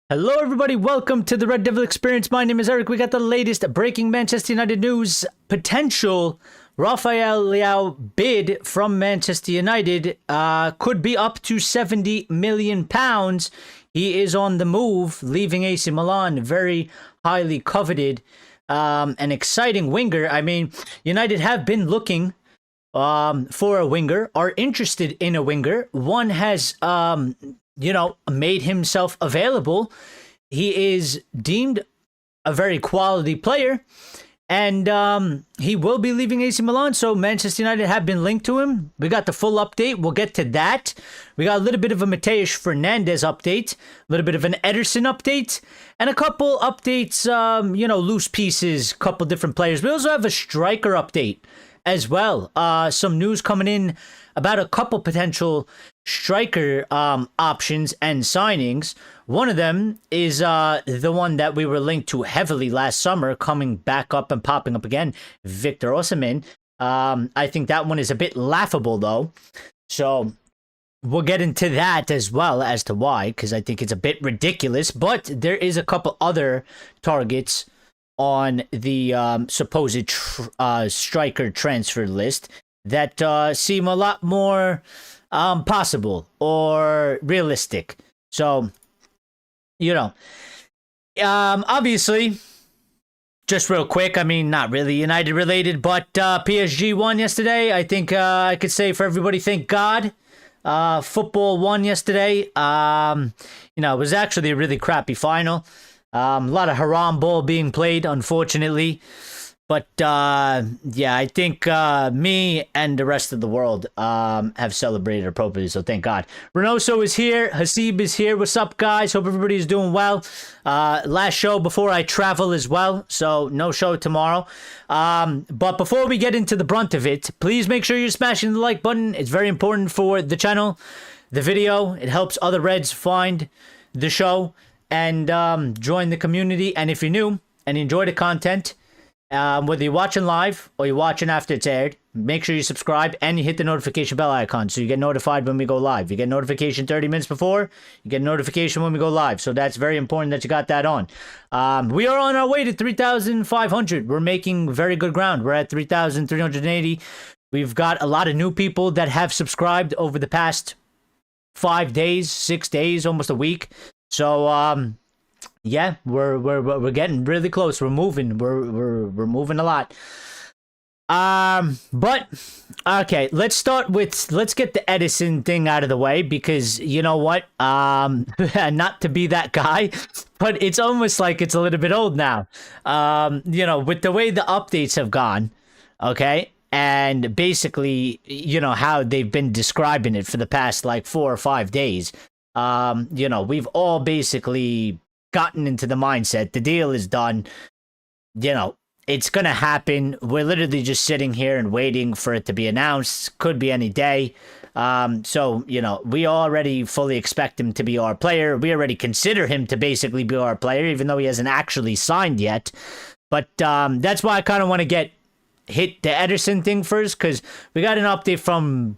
Hello, everybody. Welcome to the Red Devil Experience. My name is Eric. We got the latest breaking Manchester United news. Potential Rafael Leao bid from Manchester United could be up to £70 million. He is on the move, leaving AC Milan. Very highly coveted, an exciting winger. I mean, United have been looking for a winger, are interested in a winger. One has made himself available. He is deemed a very quality player, and he will be leaving AC Milan, so Manchester United have been linked to him. We got the full update. We'll get to that. We got a little bit of a Mateus Fernandes update, a little bit of an Ederson update, and a couple updates, loose pieces, couple different players. We also have a striker update as well. Some news coming in about a couple potential striker options and signings. One of them is the one that we were linked to heavily last summer, coming back up and popping up again, Victor Osimhen. I think that one is a bit laughable, though. So we'll get into that as well as to why, because I think it's a bit ridiculous. But there is a couple other targets on the supposed striker transfer list that seem a lot more possible or realistic. So, obviously, just real quick, I mean, not really United related, but PSG won yesterday. I think I could say for everybody, thank God. Football won yesterday. It was actually a really crappy final. A lot of haram ball being played, unfortunately. But, I think me and the rest of the world have celebrated appropriately, so thank God. Renoso is here. Hasib is here. What's up, guys? Hope everybody is doing well. Last show before I travel as well, so no show tomorrow. But before we get into the brunt of it, please make sure you're smashing the like button. It's very important for the channel, the video. It helps other Reds find the show and join the community. And if you're new and you enjoy the content, whether you're watching live or you're watching after it's aired, make sure you subscribe and you hit the notification bell icon so you get notified when we go live. You get notification 30 minutes before, you get notification when we go live. So that's very important that you got that on. We are on our way to 3,500. We're making very good ground. We're at 3,380. We've got a lot of new people that have subscribed over the past 5 days, 6 days, almost a week. So, yeah, we're getting really close. We're moving. We're moving a lot. But okay, let's get the Ederson thing out of the way, because you know what? Not to be that guy, but it's almost like it's a little bit old now. With the way the updates have gone, okay? And basically, how they've been describing it for the past like 4 or 5 days. We've all basically gotten into the mindset. The deal is done. It's gonna happen. We're literally just sitting here and waiting for it to be announced. Could be any day. So we already fully expect him to be our player. We already consider him to basically be our player, even though he hasn't actually signed yet. But that's why I kind of want to hit the Ederson thing first, because we got an update from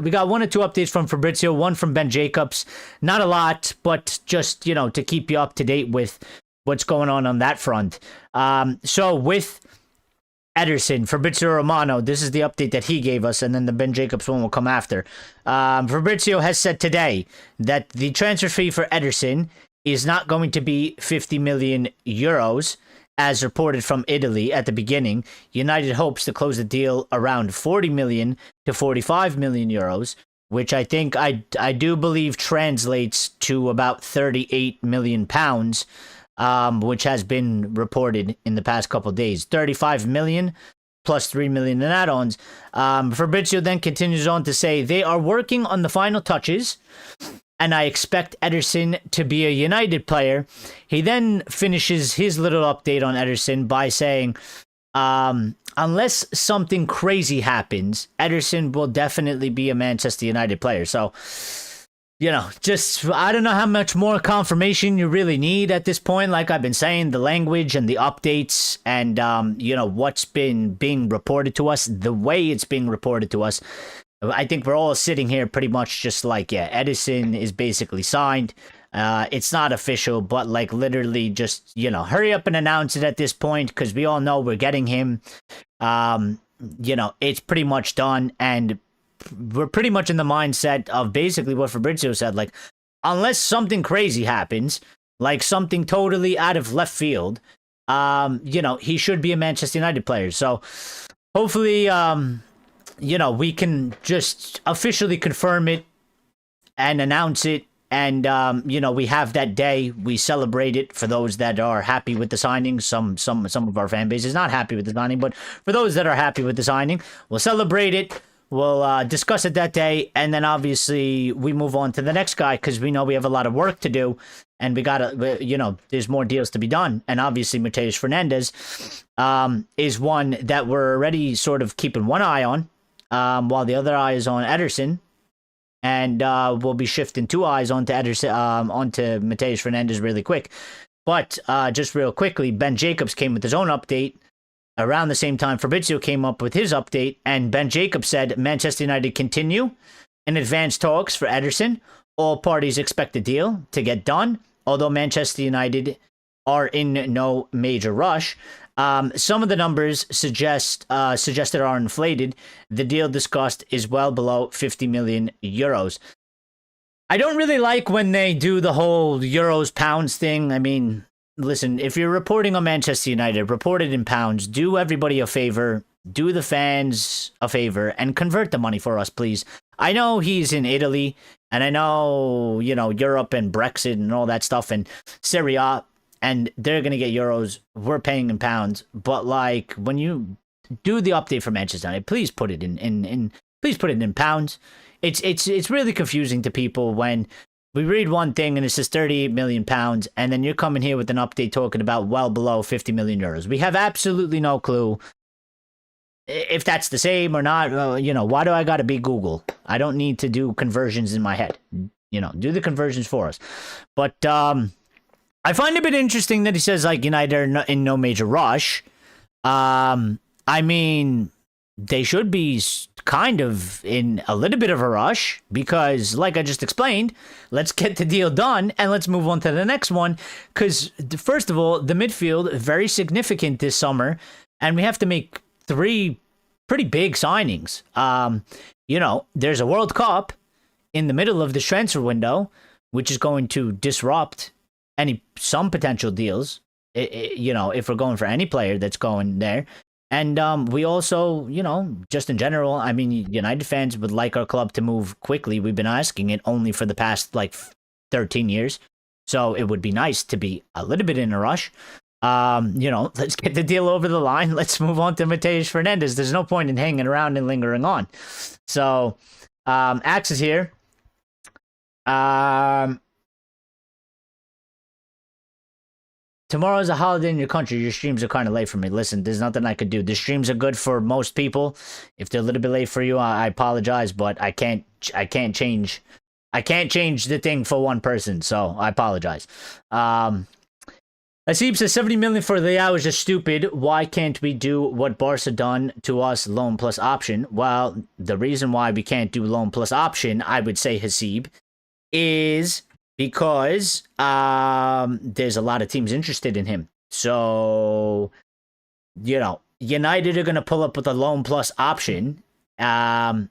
we got 1 or 2 updates from Fabrizio, one from Ben Jacobs. Not a lot, but just to keep you up to date with what's going on that front. So with Ederson, Fabrizio Romano, this is the update that he gave us, and then the Ben Jacobs one will come after. Fabrizio has said today that the transfer fee for Ederson is not going to be 50 million euros. As reported from Italy at the beginning. United hopes to close the deal around 40 million to 45 million euros, which I think I do believe translates to about 38 million pounds, which has been reported in the past couple of days. 35 million plus 3 million in add-ons. Fabrizio then continues on to say they are working on the final touches, and I expect Ederson to be a United player. He then finishes his little update on Ederson by saying, unless something crazy happens, Ederson will definitely be a Manchester United player. So, I don't know how much more confirmation you really need at this point. Like I've been saying, the language and the updates and, what's been being reported to us, the way it's being reported to us, I think we're all sitting here pretty much just like, yeah, Ederson is basically signed. It's not official, but like literally just, hurry up and announce it at this point because we all know we're getting him. It's pretty much done, and we're pretty much in the mindset of basically what Fabrizio said. Like, unless something crazy happens, like something totally out of left field, he should be a Manchester United player. So hopefully, we can just officially confirm it and announce it. And, we have that day. We celebrate it for those that are happy with the signing. Some of our fan base is not happy with the signing, but for those that are happy with the signing, we'll celebrate it. We'll discuss it that day, and then obviously we move on to the next guy because we know we have a lot of work to do, and we gotta, there's more deals to be done. And obviously Mateus Fernandes is one that we're already sort of keeping one eye on, while the other eye is on Ederson, and we'll be shifting two eyes onto Ederson, onto Mateus Fernandes really quick. But just real quickly, Ben Jacobs came with his own update. Around the same time, Fabrizio came up with his update, and Ben Jacobs said Manchester United continue in advanced talks for Ederson. All parties expect the deal to get done, although Manchester United are in no major rush. Some of the numbers suggested are inflated. The deal discussed is well below 50 million euros. I don't really like when they do the whole euros pounds thing. I mean, listen, if you're reporting on Manchester United, report it in pounds. Do everybody a favor. Do the fans a favor and convert the money for us, please. I know he's in Italy, and I know, Europe and Brexit and all that stuff and Serie A, and they're going to get euros. We're paying in pounds. But, like, when you do the update for Manchester United, please put it please put it in pounds. It's really confusing to people when we read one thing and it says 38 million pounds, and then you're coming here with an update talking about well below 50 million euros. We have absolutely no clue if that's the same or not. Why do I got to be Google? I don't need to do conversions in my head. Do the conversions for us. But I find it a bit interesting that he says, like, United are in no major rush. I mean, they should be kind of in a little bit of a rush because, like I just explained, let's get the deal done and let's move on to the next one. Because, first of all, the midfield, very significant this summer, and we have to make 3 pretty big signings. There's a World Cup in the middle of the transfer window, which is going to disrupt some potential deals, if we're going for any player that's going there. And we also, just in general, I mean, United fans would like our club to move quickly. We've been asking it only for the past, 13 years. So it would be nice to be a little bit in a rush. Let's get the deal over the line. Let's move on to Mateus Fernandes. There's no point in hanging around and lingering on. So, Axe is here. Tomorrow's a holiday in your country. Your streams are kind of late for me. Listen, there's nothing I could do. The streams are good for most people. If they're a little bit late for you, I apologize, but I can't change the thing for one person, so I apologize. Asib says 70 million for Leao is just stupid. Why can't we do what Barca done to us, loan plus option? Well, the reason why we can't do loan plus option, I would say, Hasib, is because there's a lot of teams interested in him. So, United are going to pull up with a loan plus option, and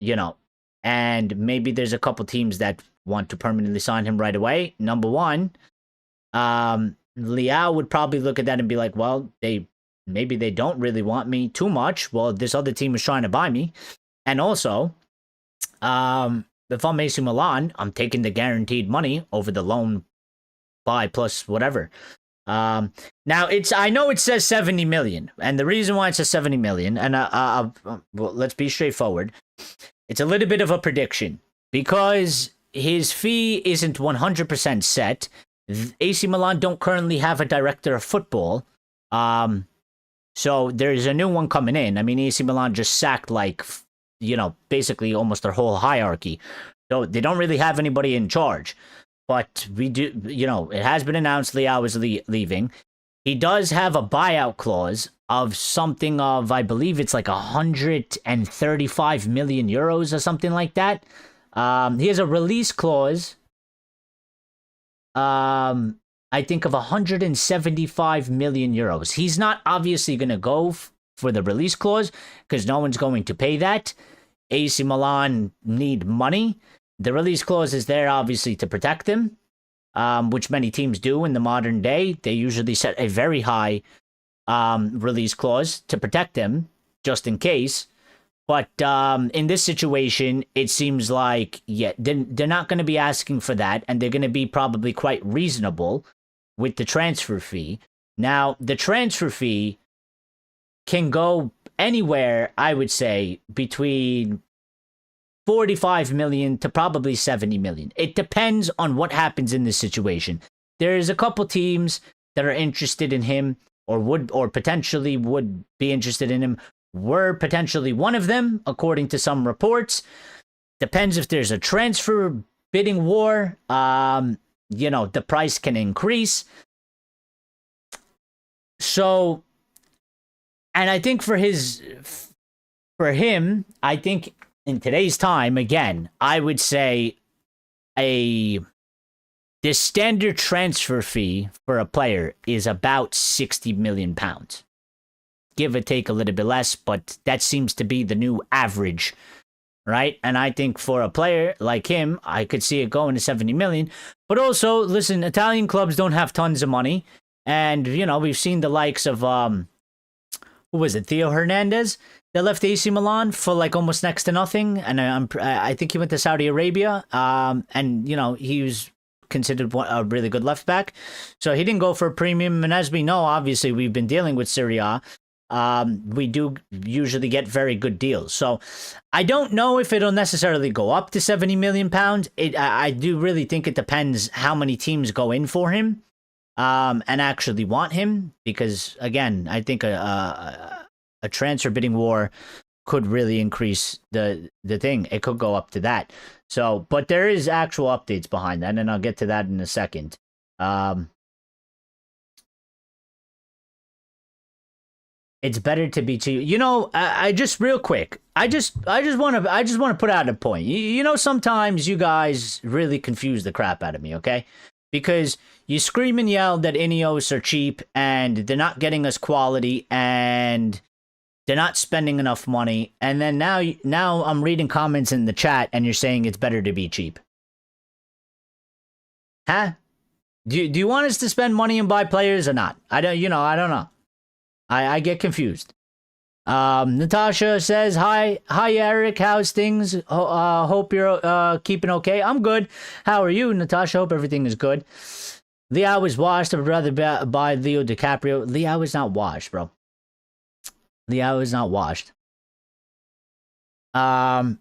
maybe there's a couple teams that want to permanently sign him right away. Number one, Leao would probably look at that and be like, well, maybe they don't really want me too much. Well, this other team is trying to buy me. And also, if I'm AC Milan, I'm taking the guaranteed money over the loan buy plus whatever. Now, I know it says 70 million, and the reason why it says 70 million, and well, let's be straightforward, it's a little bit of a prediction, because his fee isn't 100% set. AC Milan don't currently have a director of football, so there's a new one coming in. I mean, AC Milan just sacked, basically almost their whole hierarchy. So they don't really have anybody in charge. But we do, it has been announced Leao is leaving. He does have a buyout clause of something of, I believe it's 135 million euros or something like that. He has a release clause I think of 175 million euros. He's not obviously going to go for the release clause because no one's going to pay that. AC Milan need money. The release clause is there obviously to protect him, which many teams do in the modern day. They usually set a very high release clause to protect him just in case. But in this situation, it seems like, yeah, they're not going to be asking for that, and they're going to be probably quite reasonable with the transfer fee. Now, the transfer fee can go anywhere, I would say, between 45 million to probably 70 million. It depends on what happens in this situation. There's a couple teams that are interested in him or potentially would be interested in him. We're potentially one of them, according to some reports. Depends if there's a transfer bidding war. The price can increase. So, and I think for him, I think in today's time, again, I would say the standard transfer fee for a player is about 60 million pounds. Give or take a little bit less, but that seems to be the new average, right? And I think for a player like him, I could see it going to 70 million. But also, listen, Italian clubs don't have tons of money. And, we've seen the likes of, who was it, Theo Hernandez, that left AC Milan for like almost next to nothing. And I think he went to Saudi Arabia. And, he was considered a really good left back. So he didn't go for a premium. And as we know, obviously, we've been dealing with Serie A. We do usually get very good deals. So I don't know if it'll necessarily go up to 70 million pounds. I do really think it depends how many teams go in for him, and actually want him. Because again, I think a transfer bidding war could really increase the thing. It could go up to that. So, but there is actual updates behind that, and I'll get to that in a second. It's better to be cheap. I just real quick. I just want to put out a point. Sometimes you guys really confuse the crap out of me, okay? Because you scream and yell that Ineos are cheap and they're not getting us quality and they're not spending enough money, and then now I'm reading comments in the chat and you're saying it's better to be cheap. Huh? Do you want us to spend money and buy players or not? I don't know. I get confused. Natasha says, hi Eric, how's things? Hope you're keeping okay. I'm good. How are you, Natasha? Hope everything is good. Leao is washed. I would rather buy Leo DiCaprio. Leao is not washed, bro. Leao is not washed. Simon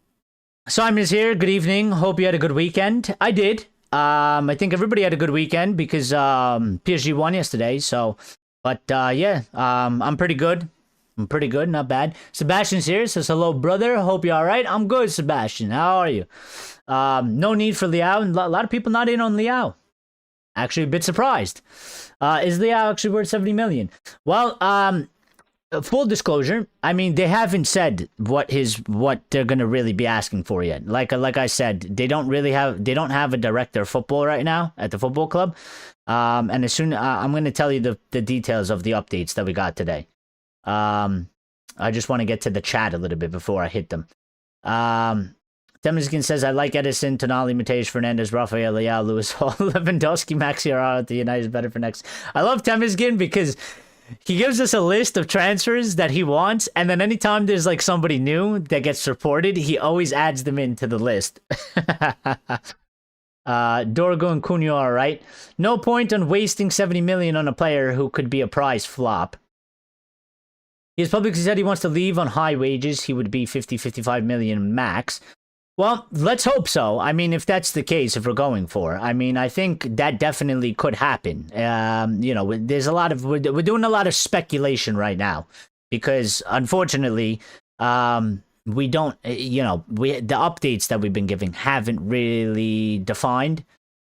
is here. Good evening. Hope you had a good weekend. I did. I think everybody had a good weekend because PSG won yesterday, so... But, I'm pretty good. Not bad. Sebastian's here. Says, hello, brother. Hope you're all right. I'm good, Sebastian. How are you? No need for Leao. And a lot of people not in on Leao. Actually, a bit surprised. Is Leao actually worth 70 million? Well, full disclosure, I mean, they haven't said what they're going to really be asking for yet. Like I said, they don't have a director of football right now at the football club. And as soon I'm going to tell you the details of the updates that we got today. I just want to get to the chat a little bit before I hit them. Temeskin says, I like Ederson, Tonali, Mateus Fernandes, Rafael Leao, Lewis Hall, Lewandowski, Maxi are the United better for next. I love Temeskin because he gives us a list of transfers that he wants, and then anytime there's like somebody new that gets reported, he always adds them into the list. Dorgo and Cunha are right. No point on wasting 70 million on a player who could be a prize flop. He has publicly said he wants to leave on high wages. He would be 55 million max. Well, let's hope so. I mean, if that's the case, if we're going for, I mean, I think that definitely could happen. There's we're doing a lot of speculation right now because unfortunately, we don't, the updates that we've been giving haven't really defined,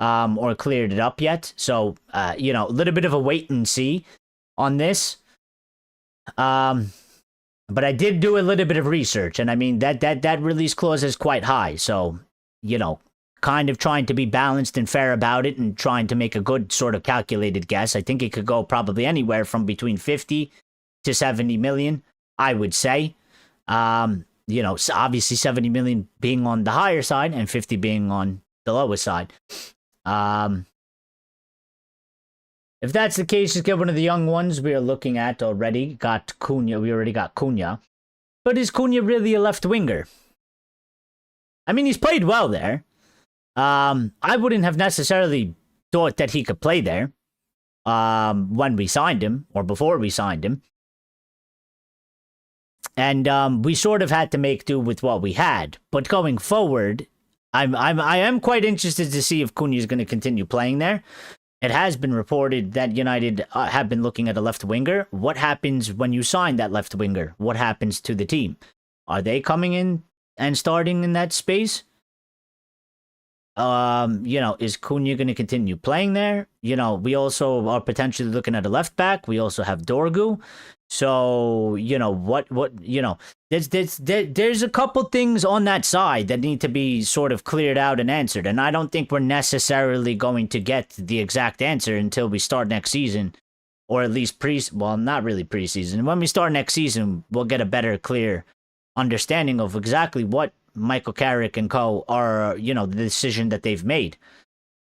or cleared it up yet. So, a little bit of a wait and see on this. But I did do a little bit of research, and I mean that release clause is quite high. So, kind of trying to be balanced and fair about it and trying to make a good sort of calculated guess, I think it could go probably anywhere from between 50 to 70 million, I would say. Obviously 70 million being on the higher side and 50 being on the lowest side. If that's the case, just get one of the young ones we are looking at already. Got Cunha. We already got Cunha. But is Cunha really a left winger? I mean, he's played well there. I wouldn't have necessarily thought that he could play there when we signed him or before we signed him. And we sort of had to make do with what we had. But going forward, I am quite interested to see if Cunha is going to continue playing there. It has been reported that United have been looking at a left winger. What happens when you sign that left winger? What happens to the team? Are they coming in and starting in that space? Is Cunha going to continue playing there? We also are potentially looking at a left back. We also have Dorgu. So, there's a couple things on that side that need to be sort of cleared out and answered. And I don't think we're necessarily going to get the exact answer until we start next season, or at least not really preseason. When we start next season, we'll get a better, clear understanding of exactly what Michael Carrick and co are, the decision that they've made.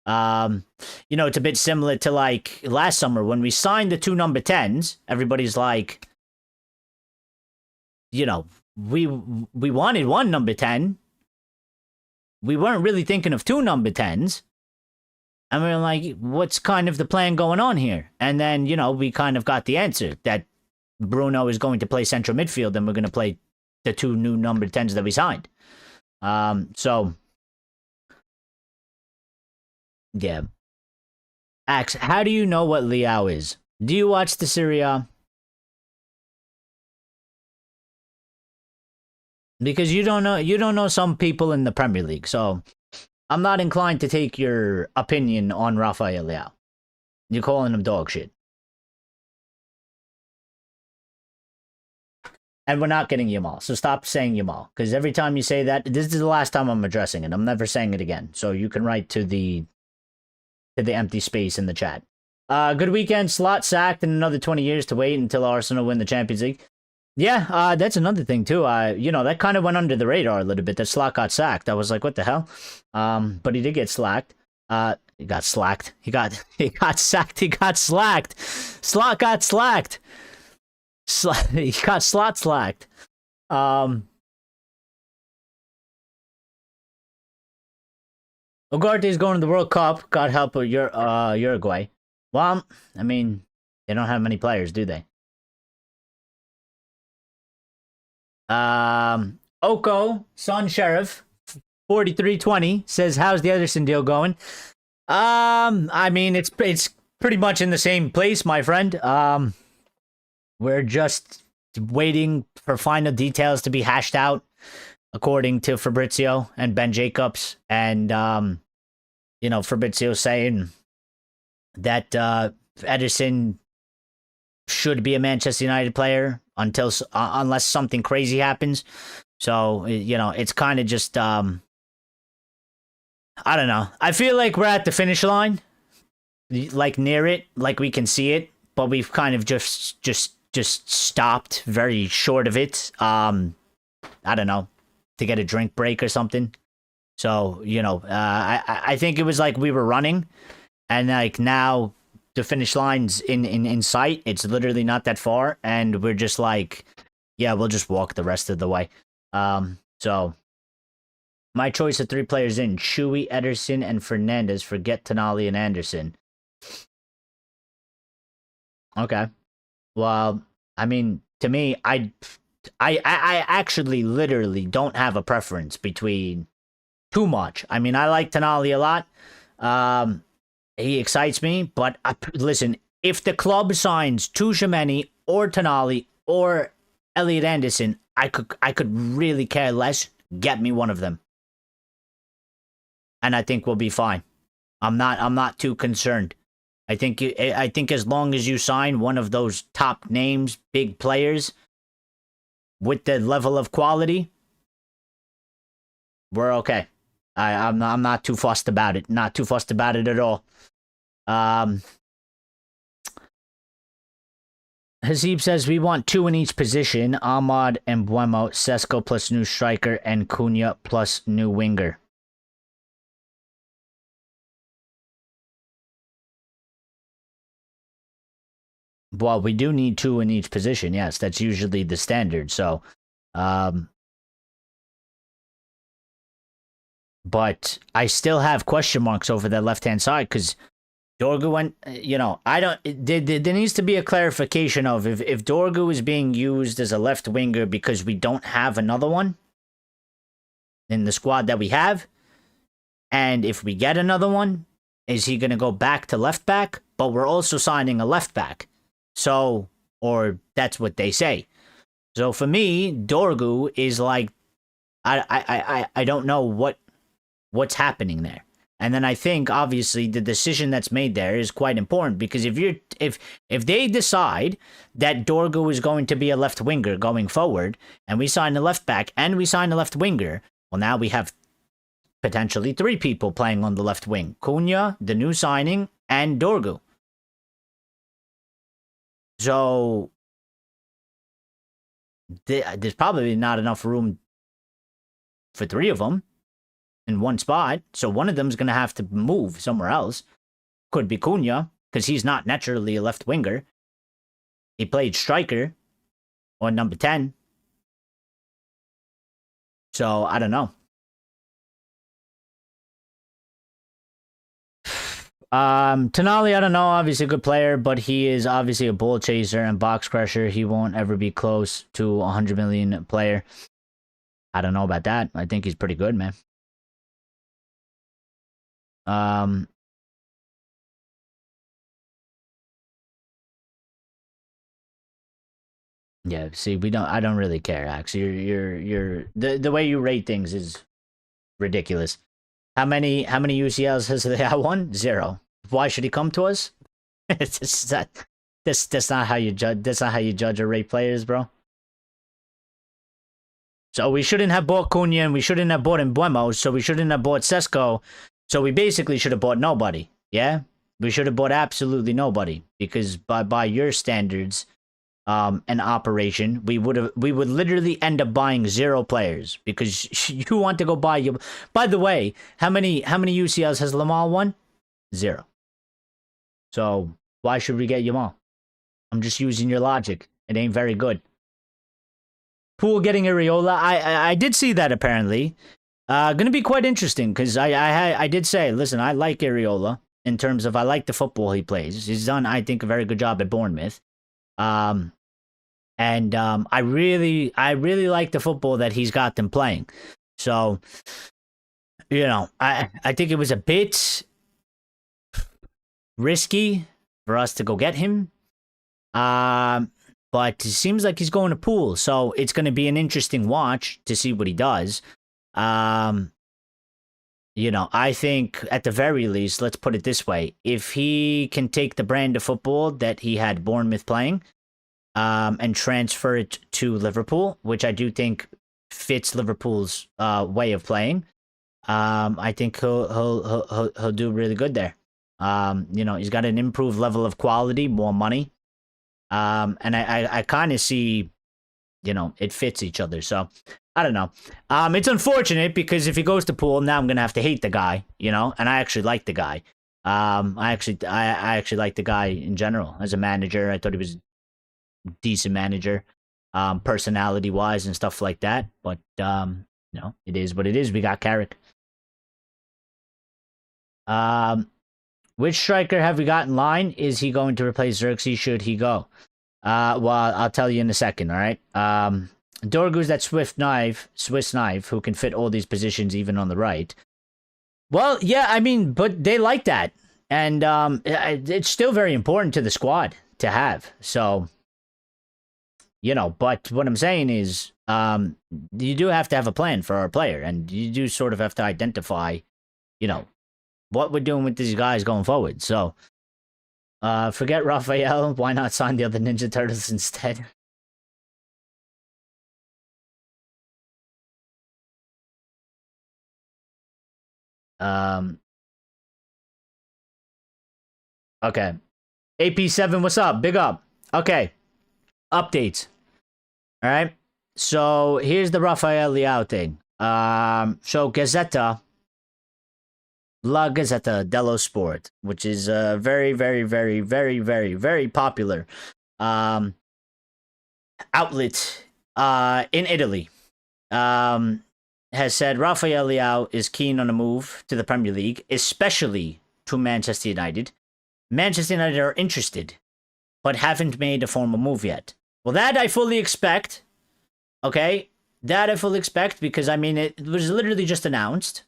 It's a bit similar to like last summer when we signed the 2 number 10s. Everybody's like, we wanted 1 number 10. We weren't really thinking of 2 number 10s. And we were like, what's kind of the plan going on here? And then, we kind of got the answer that Bruno is going to play central midfield and we're going to play the 2 new number 10s that we signed. Yeah. Axe, how do you know what Leao is? Do you watch the Serie A? Because you don't know some people in the Premier League, so I'm not inclined to take your opinion on Rafael Leao. You're calling him dog shit. And we're not getting Yamal, so stop saying Yamal. Because every time you say that, this is the last time I'm addressing it. I'm never saying it again. So you can write to the empty space in the chat. Good weekend. Slot sacked and another 20 years to wait until Arsenal win the Champions League. Yeah, that's another thing too. That kind of went under the radar a little bit. That Slot got sacked. I was like, what the hell? But he did get slacked. He got slacked. He got sacked. He got slacked. Slot got slacked. He got Slot slacked. Ugarte is going to the World Cup. God help Uruguay. Well, I mean, they don't have many players, do they? Oko, Son Sheriff, 4320 says, how's the Ederson deal going? I mean, it's pretty much in the same place, my friend. We're just waiting for final details to be hashed out, according to Fabrizio and Ben Jacobs. And, Fabrizio saying that Ederson should be a Manchester United player unless something crazy happens. So, it's kind of just, I don't know. I feel like we're at the finish line, like near it, like we can see it, but we've kind of just stopped very short of it. I don't know, to get a drink break or something. So, I think it was like we were running and like now the finish line's in sight. It's literally not that far. And we're just like, yeah, we'll just walk the rest of the way. So my choice of 3 players in: Shuey, Ederson, and Fernandes. Forget Tonali and Anderson. Okay. Well, I mean, to me, I actually literally don't have a preference between too much. I mean, I like Tonali a lot. He excites me, but listen, if the club signs Tchouaméni or Tonali or Elliot Anderson, I could really care less. Get me one of them, and I think we'll be fine. I'm not too concerned. I think as long as you sign one of those top names, big players, with the level of quality, we're okay. I'm not too fussed about it. Not too fussed about it at all. Hazib says we want 2 in each position. Ahmad and Buemo, Sesko plus new striker, and Cunha plus new winger. Well, we do need 2 in each position. Yes, that's usually the standard. So, but I still have question marks over that left-hand side because Dorgu went, I don't, there needs to be a clarification of if Dorgu is being used as a left winger because we don't have another one in the squad that we have. And if we get another one, is he going to go back to left back? But we're also signing a left back. So, or that's what they say. So for me, Dorgu is like, I don't know what's happening there. And then I think obviously the decision that's made there is quite important because if they decide that Dorgu is going to be a left winger going forward, and we sign a left back and we sign a left winger, well now we have potentially 3 people playing on the left wing: Cunha, the new signing, and Dorgu. So there's probably not enough room for 3 of them in one spot. So one of them is going to have to move somewhere else. Could be Cunha, because he's not naturally a left winger. He played striker or number 10. So I don't know. Tonali, I don't know, obviously a good player, but he is obviously a ball chaser and box crusher. He won't ever be close to a 100 million player. I don't know about that. I think he's pretty good, man. Yeah, see, I don't really care, Axe. The way you rate things is ridiculous. How many UCLs has Leao won? 0. Why should he come to us? It's just that's not how you judge. That's not how you judge or rate players, bro. So we shouldn't have bought Cunha, and we shouldn't have bought Mbeumo, so we shouldn't have bought Sesko. So we basically should have bought nobody. Yeah, we should have bought absolutely nobody because by your standards, and operation, we would literally end up buying 0 players because you want to go buy you. By the way, how many UCLs has Lamal won? 0. So why should we get Yamal? I'm just using your logic. It ain't very good. Poole getting Areola. I did see that apparently. Gonna be quite interesting because I did say, listen, I like Areola in terms of I like the football he plays. He's done, I think, a very good job at Bournemouth. I really like the football that he's got them playing. So, I think it was a bit risky for us to go get him. But it seems like he's going to Poole, so it's going to be an interesting watch to see what he does. I think at the very least, let's put it this way: if he can take the brand of football that he had Bournemouth playing, and transfer it to Liverpool, which I do think fits Liverpool's way of playing, I think he'll do really good there. He's got an improved level of quality, more money, and I kind of see, it fits each other. So I don't know. It's unfortunate because if he goes to Poole, now I'm gonna have to hate the guy, and I actually like the guy. I actually like the guy in general as a manager. I thought he was decent manager, personality wise and stuff like that, but it is what it is. We got Carrick. Which striker have we got in line? Is he going to replace Xerxes? Should he go? Well, I'll tell you in a second. All right. Dorgu's that Swiss knife who can fit all these positions even on the right. Well, yeah, I mean, but they like that, and it's still very important to the squad to have. So but what I'm saying is, you do have to have a plan for our player, and you do sort of have to identify, what we're doing with these guys going forward. So, forget Rafael. Why not sign the other Ninja Turtles instead? Um, okay. AP7, what's up? Big up. Okay. Updates. All right. So here's the Rafael Leao thing. So Gazzetta, La Gazzetta dello Sport, which is a very, very, very, very, very, very popular um, outlet in Italy, um, has said Rafael Leao is keen on a move to the Premier League, especially to Manchester United. Manchester United are interested, but haven't made a formal move yet. Well, that I fully expect. Okay, that I fully expect because I mean it was literally just announced.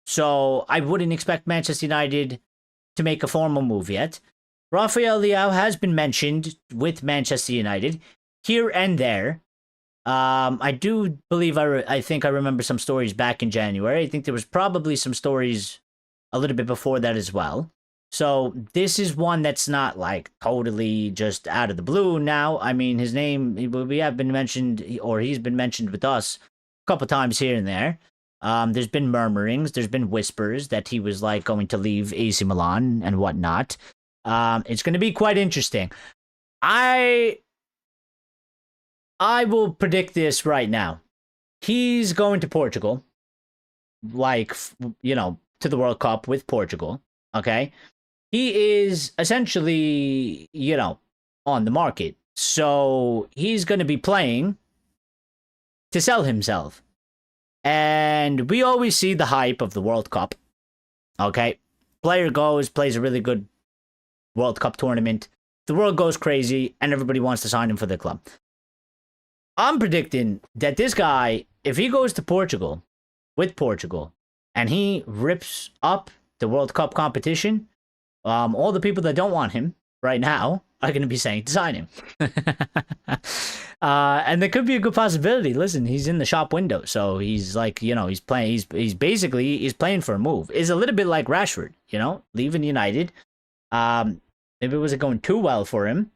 So I wouldn't expect Manchester United to make a formal move yet. Rafael Leao has been mentioned with Manchester United here and there. I do believe I think I remember some stories back in January. I think there was probably some stories a little bit before that as well. So this is one that's not like totally just out of the blue now. I mean, his name, we have been mentioned, or he's been mentioned with us a couple times here and there. There's been murmurings, there's been whispers that he was like going to leave AC Milan and whatnot. It's going to be quite interesting. I will predict this right now. He's going to Portugal, like, to the World Cup with Portugal. Okay. He is essentially, on the market. So he's going to be playing to sell himself. And we always see the hype of the World Cup. Okay. Player goes, plays a really good World Cup tournament. The world goes crazy and everybody wants to sign him for the club. I'm predicting that this guy, if he goes to Portugal, with Portugal, and he rips up the World Cup competition, all the people that don't want him right now are going to be saying to sign him. And there could be a good possibility. Listen, he's in the shop window, so he's like, he's playing. He's basically playing for a move. Is a little bit like Rashford, leaving United. Maybe it wasn't going too well for him.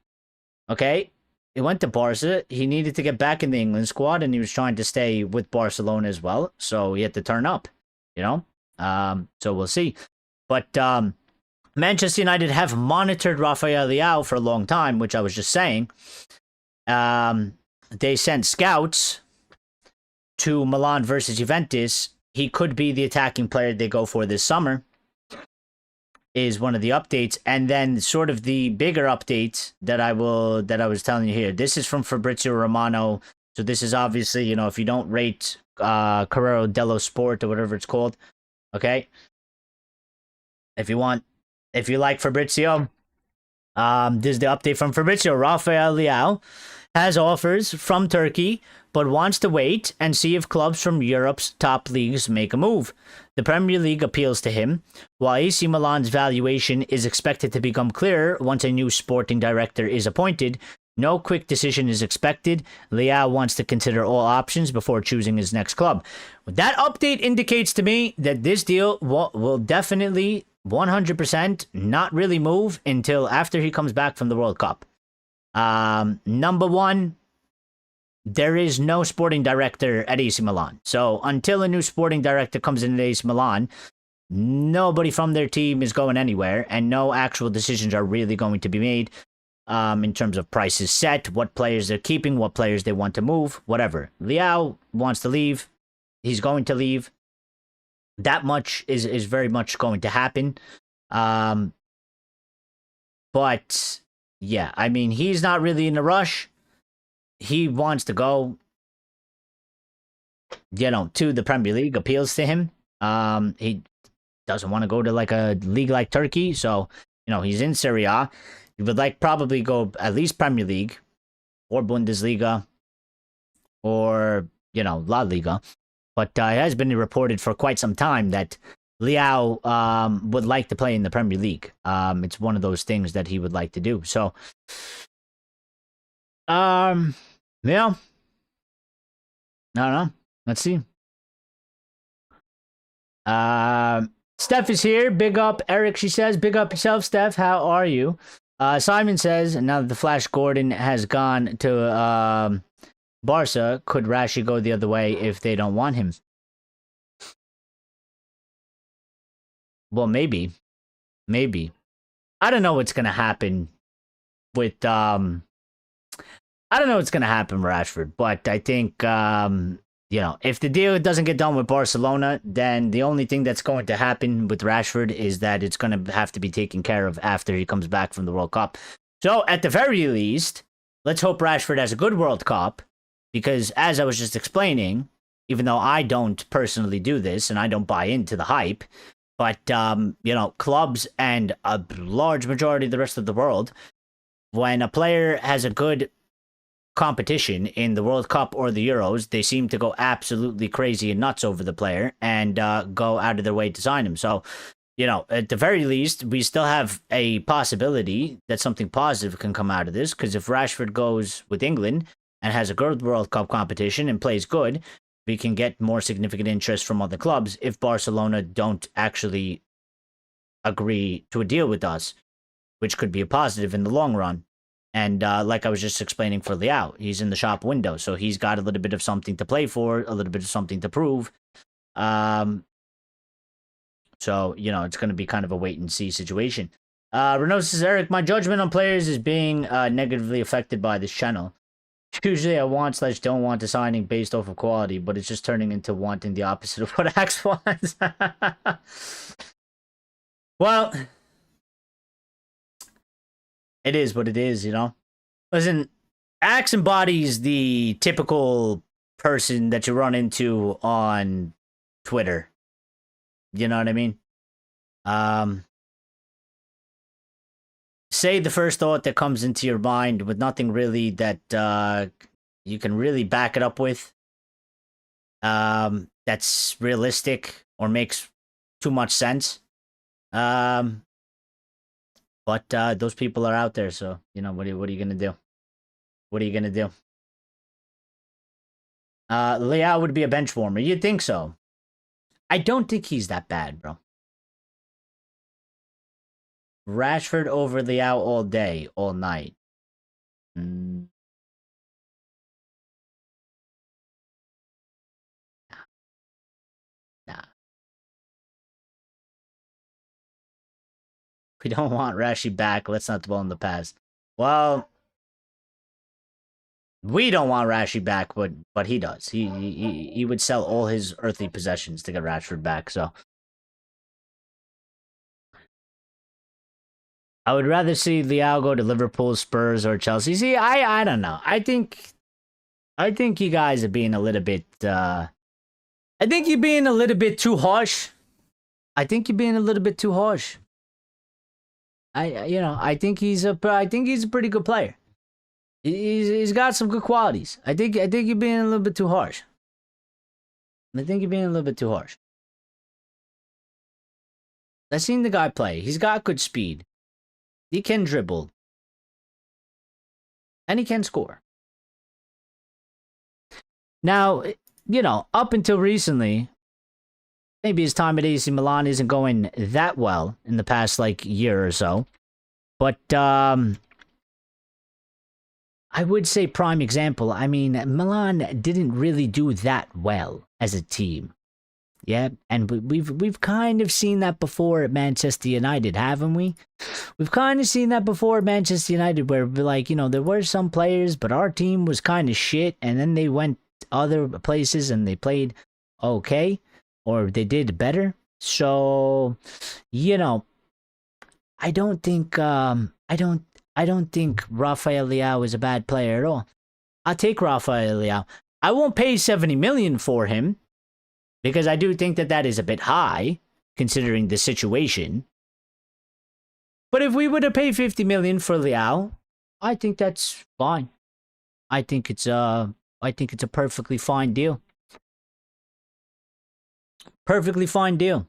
Okay, he went to Barca. He needed to get back in the England squad, and he was trying to stay with Barcelona as well. So he had to turn up, So we'll see. But Manchester United have monitored Rafael Leao for a long time, which I was just saying. They sent scouts to Milan versus Juventus. He could be the attacking player they go for this summer, is one of the updates. And then sort of the bigger update that I was telling you here. This is from Fabrizio Romano. So this is obviously, if you don't rate Corriere dello Sport or whatever it's called, okay? If you like Fabrizio, this is the update from Fabrizio. Rafael Leao has offers from Turkey, but wants to wait and see if clubs from Europe's top leagues make a move. The Premier League appeals to him, while AC Milan's valuation is expected to become clearer once a new sporting director is appointed. No quick decision is expected. Leao wants to consider all options before choosing his next club. That update indicates to me that this deal will definitely 100% not really move until after he comes back from the World Cup. Number one, there is no sporting director at AC Milan. So until a new sporting director comes in at AC Milan, nobody from their team is going anywhere, and no actual decisions are really going to be made in terms of prices set, what players they're keeping, what players they want to move, whatever. Leao wants to leave. He's going to leave. That much is very much going to happen. But yeah, I mean, he's not really in a rush. He wants to go, to the Premier League, appeals to him. He doesn't want to go to like a league like Turkey. So, he's in Serie A. He would probably go at least Premier League or Bundesliga or, La Liga. But it has been reported for quite some time that Leao would like to play in the Premier League. It's one of those things that he would like to do. So, yeah. I don't know. Let's see. Steph is here. Big up, Eric, she says. Big up yourself, Steph. How are you? Simon says, now that the Flash Gordon has gone to Barca, could Rashi go the other way if they don't want him? Well, maybe. I don't know what's gonna happen with I don't know what's going to happen, Rashford, but I think, if the deal doesn't get done with Barcelona, then the only thing that's going to happen with Rashford is that it's going to have to be taken care of after he comes back from the World Cup. So, at the very least, let's hope Rashford has a good World Cup, because as I was just explaining, even though I don't personally do this and I don't buy into the hype, but, clubs and a large majority of the rest of the world, when a player has a good competition in the World Cup or the Euros, they seem to go absolutely crazy and nuts over the player and go out of their way to sign him. So, at the very least, we still have a possibility that something positive can come out of this, because if Rashford goes with England and has a good World Cup competition and plays good, we can get more significant interest from other clubs if Barcelona don't actually agree to a deal with us, which could be a positive in the long run. And like I was just explaining for Leao, he's in the shop window, so he's got a little bit of something to play for, a little bit of something to prove. So, it's going to be kind of a wait-and-see situation. Renault says, Eric, my judgment on players is being negatively affected by this channel. Usually I want/don't want a signing based off of quality, but it's just turning into wanting the opposite of what Axe wants. Well, it is what it is, Listen, Axe embodies the typical person that you run into on Twitter. You know what I mean? Say the first thought that comes into your mind with nothing really that you can really back it up with. That's realistic or makes too much sense. But those people are out there, so what are you gonna do? What are you gonna do? Leao would be a bench warmer. You'd think so. I don't think he's that bad, bro. Rashford over Leao all day, all night. Nah. We don't want Rashi back. Let's not dwell on the past. Well, we don't want Rashi back, but he does. He would sell all his earthly possessions to get Rashford back. So I would rather see Leao go to Liverpool, Spurs, or Chelsea. See, I don't know. I think you guys are being a little bit. I think you're being a little bit too harsh. I think you're being a little bit too harsh. I think he's a pretty good player. He's got some good qualities. I think you're being a little bit too harsh. I think you're being a little bit too harsh. I've seen the guy play. He's got good speed. He can dribble. And he can score. Now, up until recently, maybe his time at AC Milan isn't going that well in the past, year or so. But, I would say prime example. I mean, Milan didn't really do that well as a team. Yeah, and we've kind of seen that before at Manchester United, haven't we? We've kind of seen that before at Manchester United, where there were some players, but our team was kind of shit, and then they went other places and they played okay, or they did better. So, I don't think Rafael Leao is a bad player at all. I'll take Rafael Leao. I won't pay 70 million for him, because I do think that is a bit high, considering the situation. But if we were to pay 50 million for Leao, I think that's fine. I think it's a perfectly fine deal. Perfectly fine deal.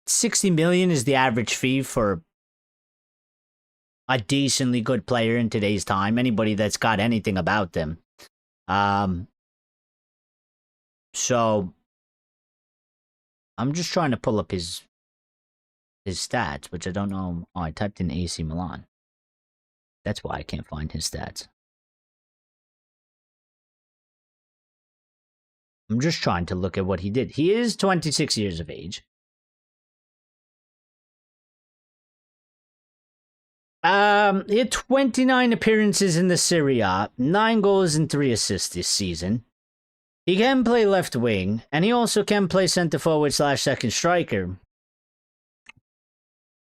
60 million is the average fee for a decently good player in today's time. Anybody that's got anything about them. So I'm just trying to pull up his stats, which I don't know. Oh, I typed in AC Milan. That's why I can't find his stats. I'm just trying to look at what he did. He is 26 years of age. He had 29 appearances in the Serie A, 9 goals and 3 assists this season. He can play left wing, and he also can play center forward / second striker.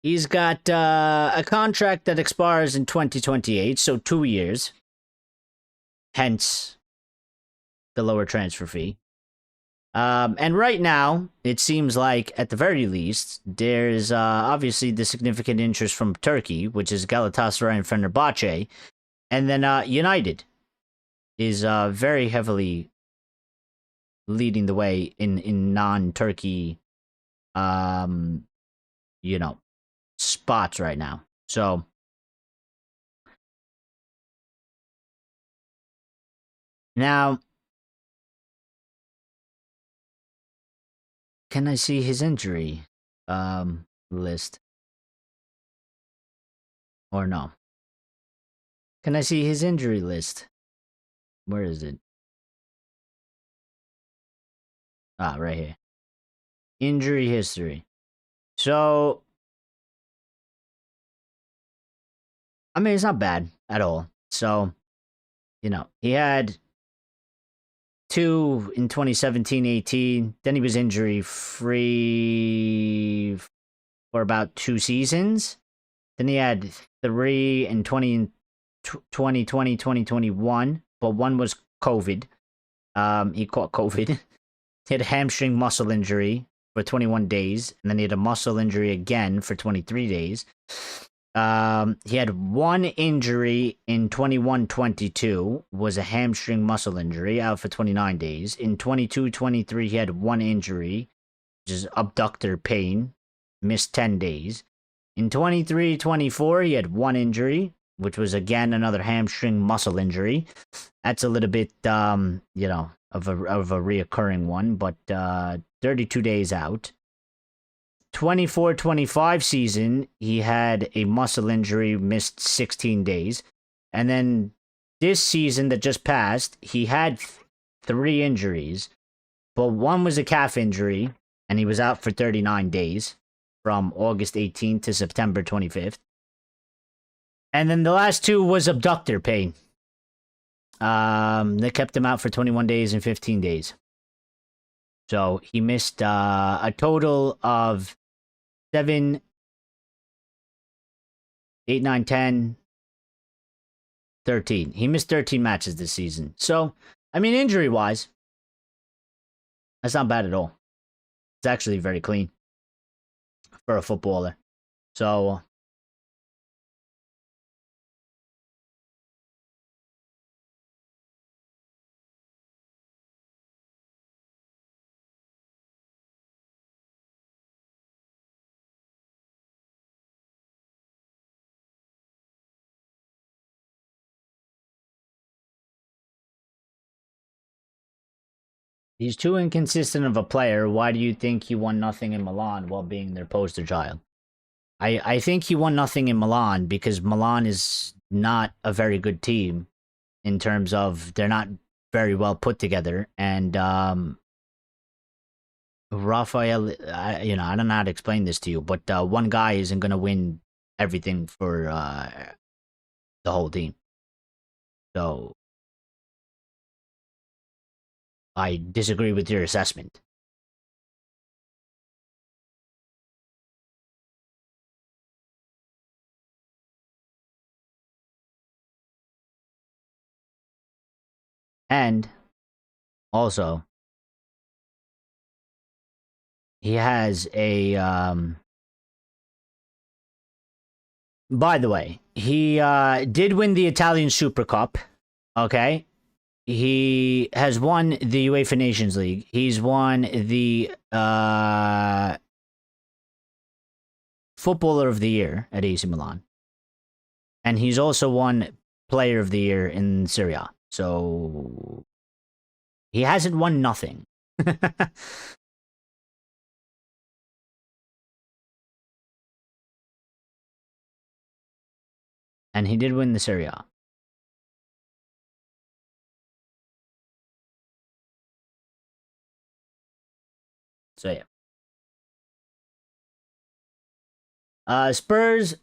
He's got a contract that expires in 2028, so 2 years. Hence the lower transfer fee. And right now, it seems like, at the very least, there's obviously the significant interest from Turkey, which is Galatasaray and Fenerbahce. And then United is very heavily leading the way in non-Turkey, spots right now. So, now, can I see his injury list? Or no? Can I see his injury list? Where is it? Ah, right here. Injury history. So, I mean, it's not bad at all. So, he had 2 in 2017-18. Then he was injury free for about 2 seasons. Then he had 3 in 2020-2021, but one was COVID. He caught COVID. He had a hamstring muscle injury for 21 days, and then he had a muscle injury again for 23 days. He had 1 injury in 21-22, was a hamstring muscle injury, out for 29 days. In 22-23, he had 1 injury, which is abductor pain, missed 10 days. In 23-24, he had 1 injury, which was again another hamstring muscle injury. That's a little bit, of a reoccurring one, but 32 days out. 24-25 season, he had a muscle injury, missed 16 days. And then this season that just passed, he had 3 injuries, but one was a calf injury, and he was out for 39 days from August 18th to September 25th. And then the last 2 was abductor pain. They kept him out for 21 days and 15 days. So he missed a total of 7, 8, 9, 10, 13. He missed 13 matches this season. So, I mean, injury-wise, that's not bad at all. It's actually very clean for a footballer. So, he's too inconsistent of a player. Why do you think he won nothing in Milan while being their poster child? I think he won nothing in Milan because Milan is not a very good team in terms of they're not very well put together. And Rafael, I don't know how to explain this to you, but one guy isn't going to win everything for the whole team. So I disagree with your assessment. And also, he has a by the way, he did win the Italian Super Cup. Okay. He has won the UEFA Nations League. He's won the Footballer of the Year at AC Milan. And he's also won Player of the Year in Serie A. So he hasn't won nothing. And he did win the Serie A. So yeah. Spurs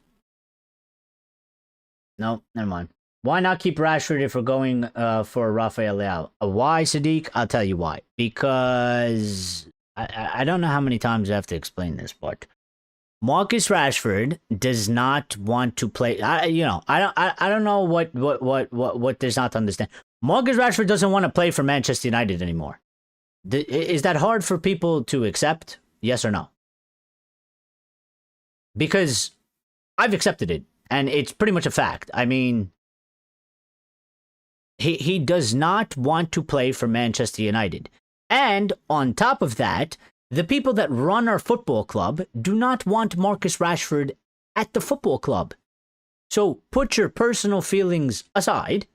No, never mind. Why not keep Rashford if we're going for Rafael Leao? Why, Sadiq? I'll tell you why. Because I don't know how many times I have to explain this, but Marcus Rashford does not want to play. I don't know what there's not to understand. Marcus Rashford doesn't want to play for Manchester United anymore. Is that hard for people to accept? Yes or no? Because I've accepted it, and it's pretty much a fact. I mean, he does not want to play for Manchester United. And on top of that, the people that run our football club do not want Marcus Rashford at the football club. So put your personal feelings aside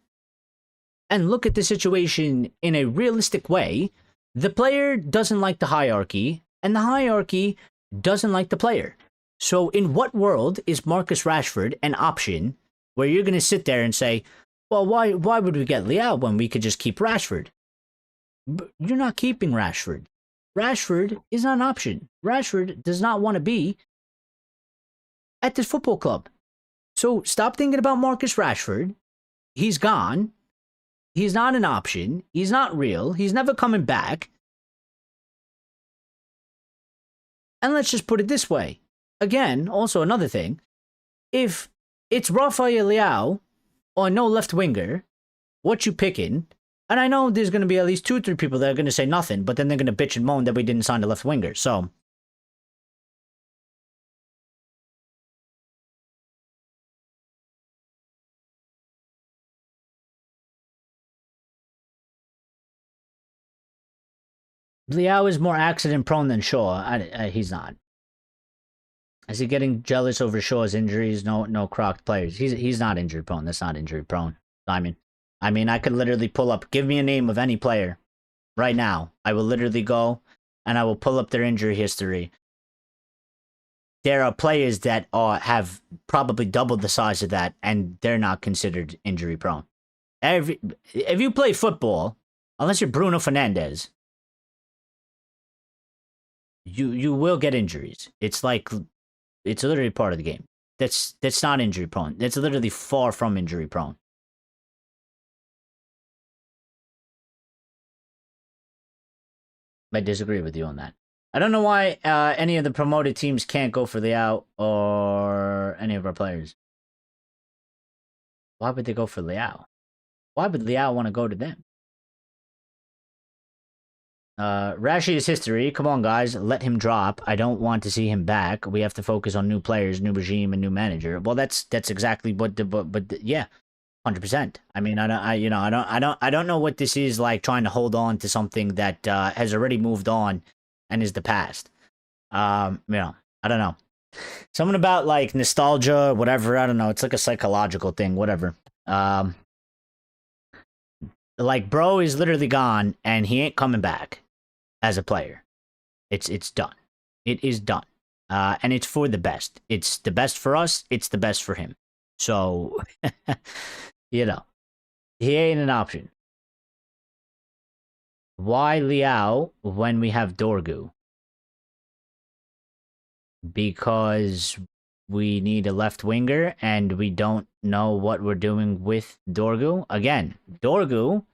and look at the situation in a realistic way. The player doesn't like the hierarchy, and the hierarchy doesn't like the player. So in what world is Marcus Rashford an option where you're going to sit there and say, well, why would we get Leao when we could just keep Rashford? But you're not keeping Rashford. Rashford is not an option. Rashford does not want to be at this football club. So stop thinking about Marcus Rashford. He's gone. He's not an option. He's not real. He's never coming back. And let's just put it this way. Again, also another thing. If it's Rafael Leao or no left winger, what you picking? And I know there's going to be at least 2 or 3 people that are going to say nothing, but then they're going to bitch and moan that we didn't sign a left winger. So Leao is more accident prone than Shaw. He's not. Is he getting jealous over Shaw's injuries? No crocked players. He's not injury prone. That's not injury prone, Simon. I mean, I could literally pull up. Give me a name of any player right now. I will literally go and I will pull up their injury history. There are players that have probably doubled the size of that, and they're not considered injury prone. If you play football, unless you're Bruno Fernandes, you will get injuries. It's literally part of the game. That's not injury prone. That's literally far from injury prone. I disagree with you on that. I don't know why any of the promoted teams can't go for Leao or any of our players. Why would they go for Leao? Why would Leao want to go to them? Rashi is history. Come on, guys. Let him drop. I don't want to see him back. We have to focus on new players, new regime, and new manager. Well, that's exactly what yeah, 100%. I mean, I don't know what this is like trying to hold on to something that has already moved on and is the past. I don't know. Something about like nostalgia, whatever. I don't know. It's like a psychological thing, whatever. Like, bro is literally gone and he ain't coming back as a player. It's done. It is done. And it's for the best. It's the best for us. It's the best for him. So, he ain't an option. Why Leao when we have Dorgu? Because we need a left winger and we don't know what we're doing with Dorgu. Again, Dorgu,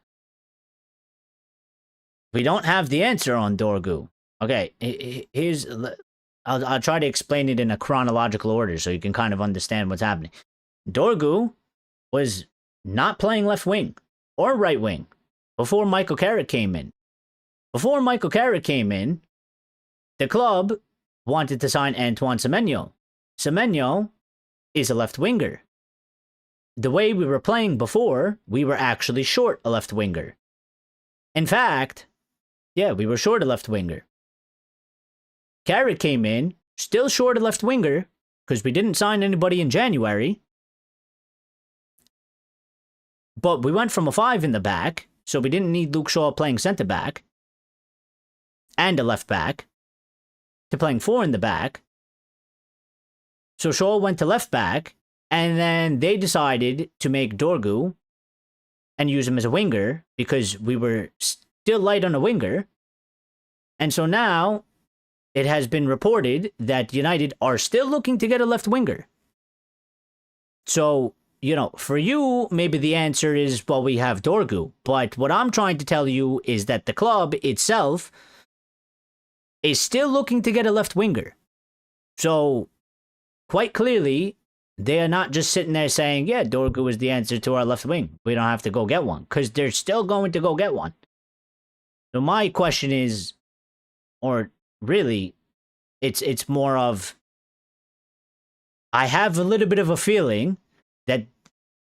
we don't have the answer on Dorgu. Okay, I'll try to explain it in a chronological order so you can kind of understand what's happening. Dorgu was not playing left wing or right wing before Michael Carrick came in. Before Michael Carrick came in, the club wanted to sign Antoine Semenyo. Semenyo is a left winger. The way we were playing before, we were actually short a left winger. In fact, yeah, we were short a left winger. Carrick came in, still short a left winger, because we didn't sign anybody in January. But we went from a 5 in the back, so we didn't need Luke Shaw playing centre back and a left back to playing 4 in the back. So Shaw went to left back, and then they decided to make Dorgu and use him as a winger because we were still light on a winger. And so now it has been reported that United are still looking to get a left winger. So for you, maybe the answer is, well, we have Dorgu. But what I'm trying to tell you is that the club itself is still looking to get a left winger. So, quite clearly, they are not just sitting there saying, yeah, Dorgu is the answer to our left wing. We don't have to go get one. Because they're still going to go get one. So my question is, or really, it's more of, I have a little bit of a feeling that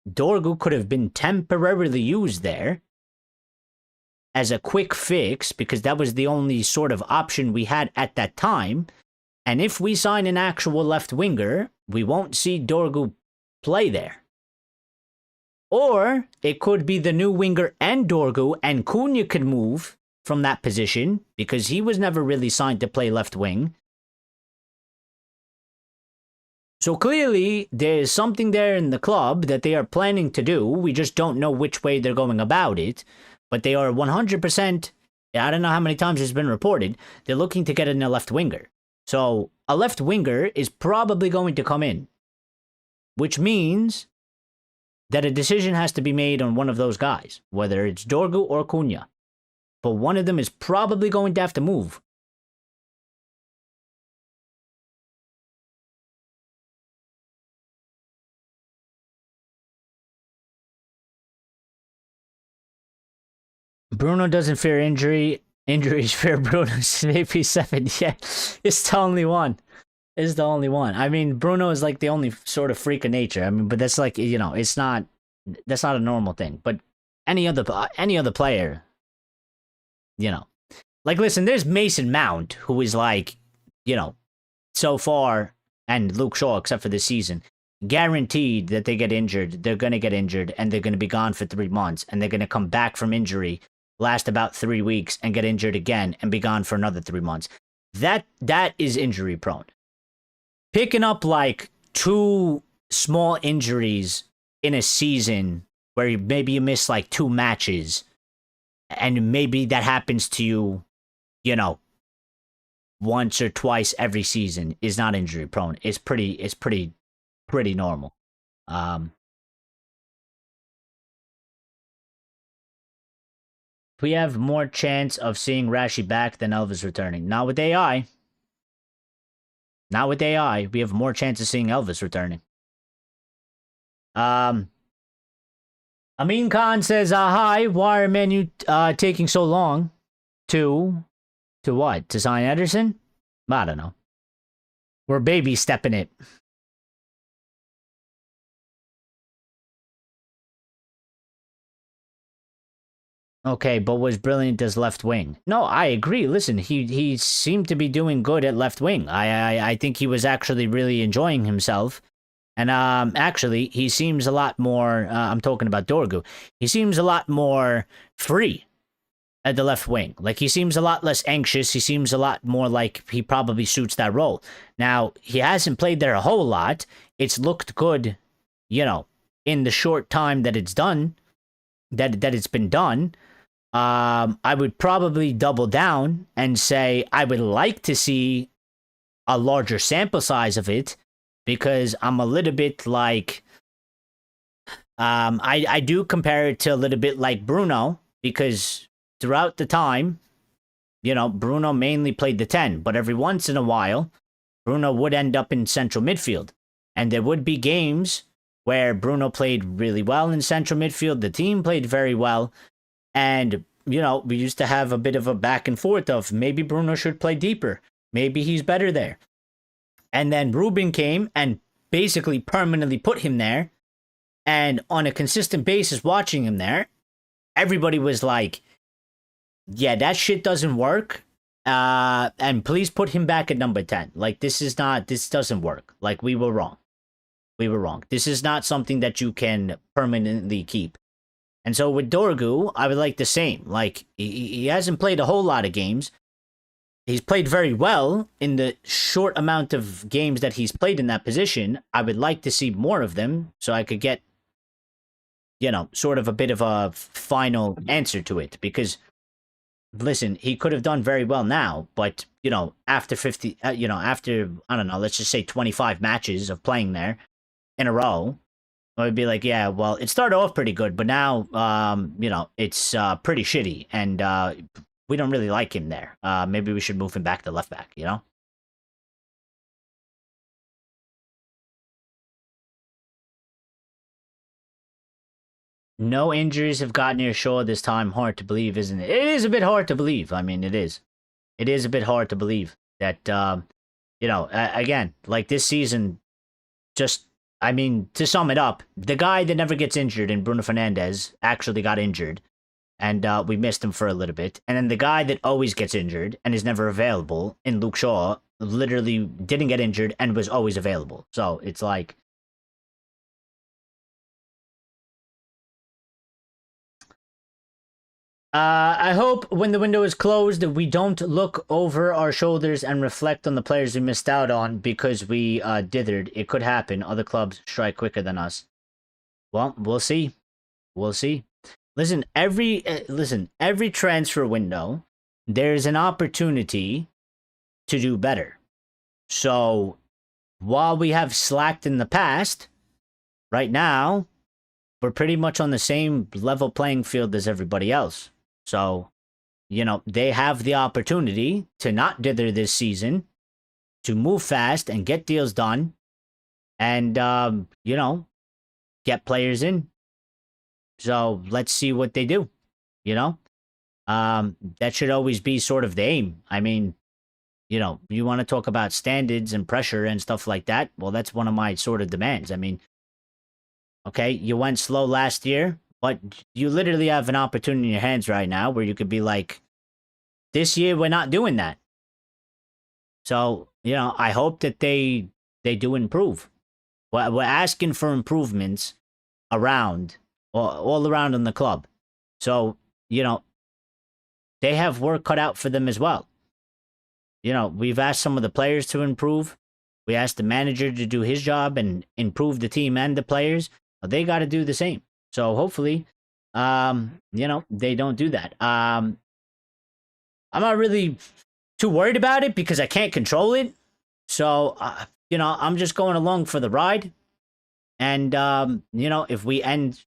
Dorgu could have been temporarily used there as a quick fix because that was the only sort of option we had at that time. And if we sign an actual left winger, we won't see Dorgu play there. Or it could be the new winger and Dorgu, and Cunha could move from that position because he was never really signed to play left wing. So clearly, there's something there in the club that they are planning to do. We just don't know which way they're going about it. But they are 100%, I don't know how many times it's been reported, they're looking to get in a left winger. So a left winger is probably going to come in, which means that a decision has to be made on one of those guys, whether it's Dorgu or Cunha. But one of them is probably going to have to move. Bruno doesn't fear injury. Injuries fear Bruno's maybe 7. Yeah, it's the only one. It's the only one. I mean, Bruno is like the only sort of freak of nature. I mean, but that's like, it's not, that's not a normal thing. But any other player, like, listen, there's Mason Mount, who is like, so far, and Luke Shaw, except for this season, guaranteed that they get injured. They're going to get injured, and they're going to be gone for 3 months, and they're going to come back from injury, last about 3 weeks, and get injured again, and be gone for another 3 months. That is injury prone. Picking up like 2 small injuries in a season where maybe you miss like 2 matches, and maybe that happens to you, once or twice every season, is not injury prone. It's pretty normal. We have more chance of seeing Rashi back than Elvis returning. Not with AI. Not with AI. We have more chance of seeing Elvis returning. Amin Khan says, hi, why are Manu taking so long to what? To sign Ederson? I don't know. We're baby stepping it. Okay, but was brilliant as left wing. No, I agree. Listen, he seemed to be doing good at left wing. I think he was actually really enjoying himself. And actually, he seems a lot more, I'm talking about Dorgu, he seems a lot more free at the left wing. Like, he seems a lot less anxious. He seems a lot more like he probably suits that role. Now, he hasn't played there a whole lot. It's looked good, in the short time that it's done, that it's been done. I would probably double down and say I would like to see a larger sample size of it, because I'm a little bit like, I do compare it to a little bit like Bruno, because throughout the time, Bruno mainly played the 10, but every once in a while, Bruno would end up in central midfield. And there would be games where Bruno played really well in central midfield, the team played very well, and, we used to have a bit of a back and forth of maybe Bruno should play deeper. Maybe he's better there. And then Ruben came and basically permanently put him there. And on a consistent basis, watching him there, everybody was like, yeah, that shit doesn't work. And please put him back at number 10. Like, this doesn't work. Like, we were wrong. This is not something that you can permanently keep. And so with Dorgu, I would like the same. Like, he hasn't played a whole lot of games. He's played very well in the short amount of games that he's played in that position. I would like to see more of them so I could get, sort of a bit of a final answer to it. Because, listen, he could have done very well now, but, after 50, after, I don't know, let's just say 25 matches of playing there in a row, I would be like, yeah, well, it started off pretty good, but now, it's pretty shitty, and we don't really like him there. Maybe we should move him back to left back, you know? No injuries have gotten near Shaw this time. Hard to believe, isn't it? It is a bit hard to believe. I mean, it is. It is a bit hard to believe that, again, like this season, just, I mean, to sum it up, the guy that never gets injured in Bruno Fernandes actually got injured, and we missed him for a little bit. And then the guy that always gets injured and is never available in Luke Shaw literally didn't get injured and was always available. So it's like, I hope when the window is closed, we don't look over our shoulders and reflect on the players we missed out on because we dithered. It could happen. Other clubs strike quicker than us. Well, we'll see. We'll see. Every transfer window, there's an opportunity to do better. So while we have slacked in the past, right now we're pretty much on the same level playing field as everybody else. So, they have the opportunity to not dither this season, to move fast and get deals done, and, get players in. So let's see what they do, you know? That should always be sort of the aim. I mean, you want to talk about standards and pressure and stuff like that. Well, that's one of my sort of demands. I mean, okay, you went slow last year, but you literally have an opportunity in your hands right now where you could be like, this year we're not doing that. So, I hope that they do improve. We're asking for improvements around, all around in the club. So, they have work cut out for them as well. We've asked some of the players to improve. We asked the manager to do his job and improve the team and the players. They got to do the same. So hopefully, they don't do that. I'm not really too worried about it because I can't control it. So, I'm just going along for the ride. And, if we end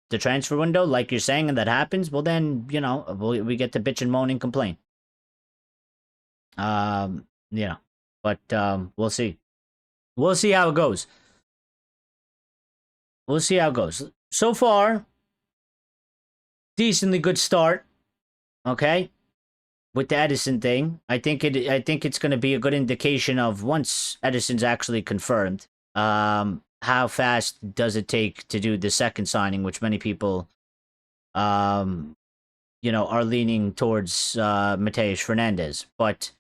the transfer window, like you're saying, and that happens, well, then, we get to bitch and moan and complain. But we'll see. We'll see how it goes. We'll see how it goes. So far, decently good start. Okay, with the Ederson thing, I think it's going to be a good indication of once Ederson's actually confirmed. How fast does it take to do the second signing, which many people, are leaning towards Mateus Fernandes. But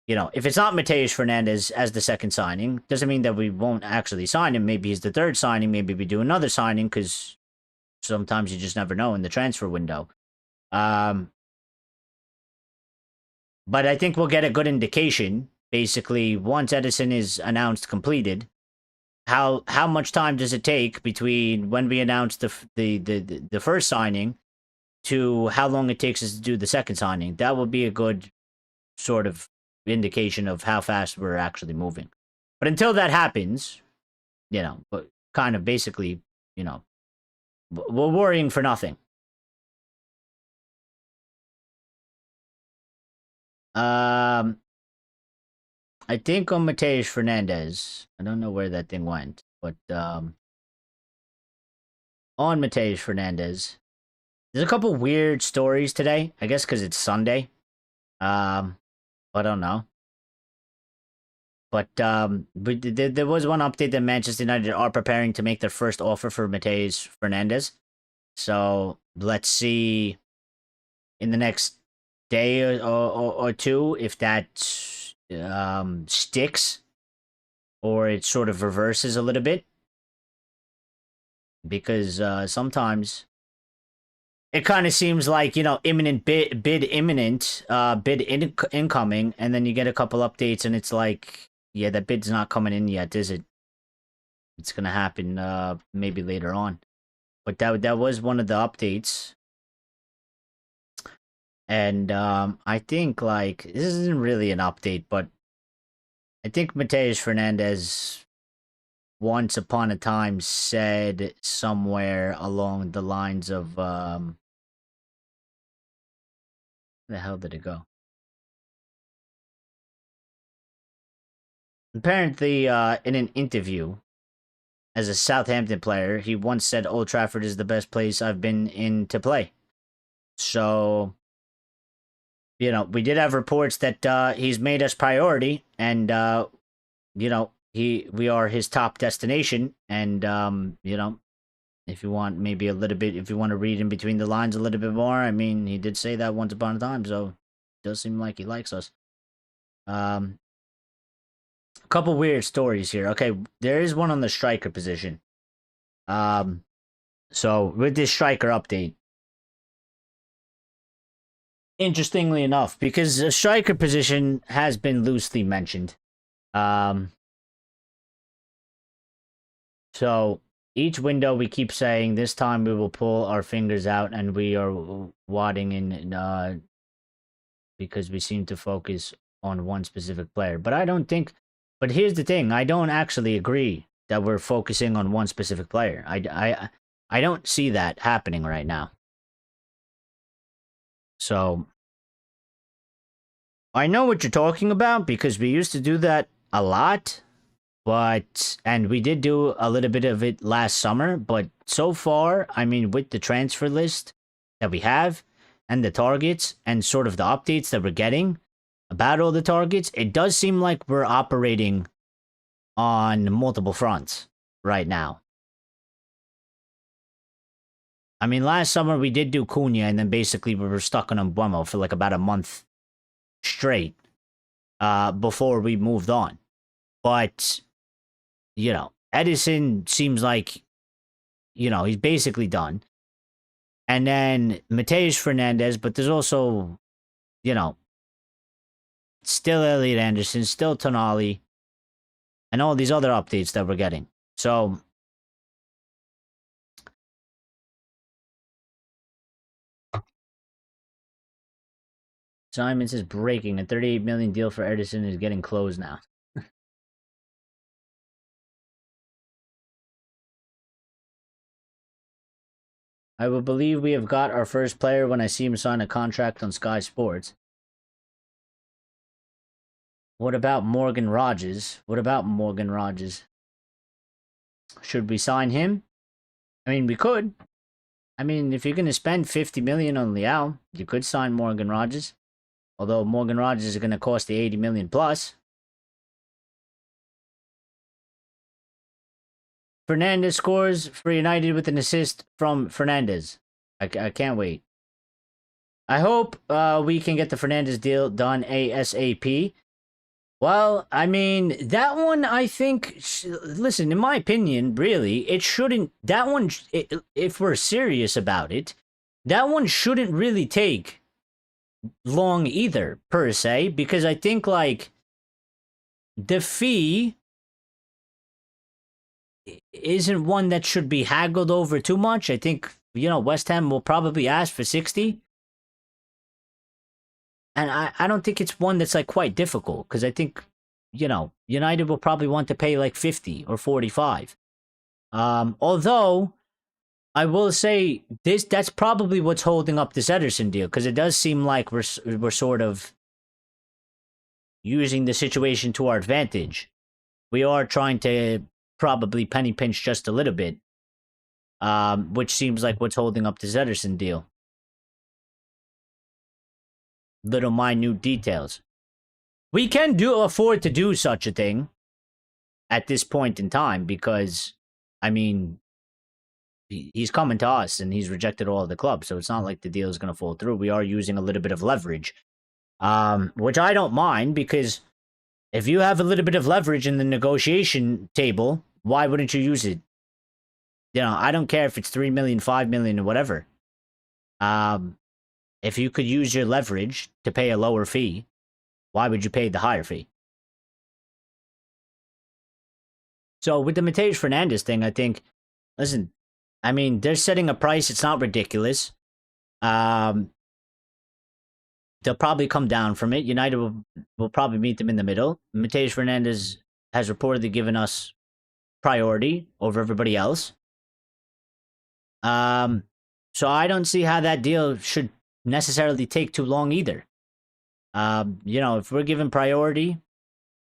if it's not Mateus Fernandes as the second signing, doesn't mean that we won't actually sign him. Maybe he's the third signing. Maybe we do another signing because sometimes you just never know in the transfer window. But I think we'll get a good indication, basically, once Ederson is announced completed. How much time does it take between when we announce the first signing to how long it takes us to do the second signing? That would be a good sort of indication of how fast we're actually moving. But until that happens, but kind of basically, we're worrying for nothing. I think on Mateus Fernandes, I don't know where that thing went, but on Mateus Fernandes, there's a couple weird stories today. I guess because it's Sunday. I don't know. But there was one update that Manchester United are preparing to make their first offer for Mateus Fernandes. So let's see in the next day or two if that sticks or it sort of reverses a little bit. Because sometimes it kind of seems like, imminent bid imminent, bid incoming, and then you get a couple updates and it's like, yeah, that bid's not coming in yet, is it? It's gonna happen maybe later on. But that was one of the updates. And I think like this isn't really an update, but I think Mateus Fernandes once upon a time said somewhere along the lines of where the hell did it go? Apparently, in an interview as a Southampton player, he once said Old Trafford is the best place I've been in to play. So, we did have reports that he's made us priority, and we are his top destination, and if you want maybe a little bit, if you want to read in between the lines a little bit more, I mean, he did say that once upon a time, so it does seem like he likes us. A couple weird stories here. Okay, there is one on the striker position. So with this striker update, interestingly enough, because the striker position has been loosely mentioned, so each window we keep saying this time we will pull our fingers out and we are wadding in because we seem to focus on one specific player. But I don't think. But here's the thing: I don't actually agree that we're focusing on one specific player. I don't see that happening right now. So I know what you're talking about because we used to do that a lot. And we did do a little bit of it last summer, but so far, I mean, with the transfer list that we have and the targets and sort of the updates that we're getting about all the targets, it does seem like we're operating on multiple fronts right now. I mean, last summer we did do Cunha, and then basically we were stuck on Mbuemo for like about a month straight before we moved on. But Ederson seems like, he's basically done. And then Mateus Fernandes, but there's also, still Elliot Anderson, still Tonali, and all these other updates that we're getting. So, Simon says breaking. A 38 million deal for Ederson is getting closed now. I will believe we have got our first player when I see him sign a contract on Sky Sports. What about Morgan Rogers? Should we sign him? I mean, we could. I mean, if you're going to spend 50 million on Leao, you could sign Morgan Rogers. Although Morgan Rogers is going to cost the 80 million plus. Fernandes scores for United with an assist from Fernandes. I can't wait. I hope we can get the Fernandes deal done ASAP. Well, I mean, that one, I think, listen, in my opinion, really, it shouldn't, that one, if we're serious about it, that one shouldn't really take long either, per se, because I think, like, the fee isn't one that should be haggled over too much. I think, West Ham will probably ask for 60. And I don't think it's one that's like quite difficult because I think, United will probably want to pay like 50 or 45. Although I will say that's probably what's holding up this Ederson deal because it does seem like we're sort of using the situation to our advantage. We are trying to probably penny pinch just a little bit, which seems like what's holding up this Ederson deal. Little minute details. We can afford to do such a thing at this point in time because, I mean, he's coming to us and he's rejected all of the clubs, so it's not like the deal is going to fall through. We are using a little bit of leverage, which I don't mind because if you have a little bit of leverage in the negotiation table, why wouldn't you use it? I don't care if it's 3 million, 5 million, or whatever. If you could use your leverage to pay a lower fee, why would you pay the higher fee? So with the Mateus Fernandes thing, I think, listen, I mean, they're setting a price. It's not ridiculous. They'll probably come down from it. United will probably meet them in the middle. Mateus Fernandes has reportedly given us priority over everybody else. So I don't see how that deal should necessarily take too long either. If we're given priority,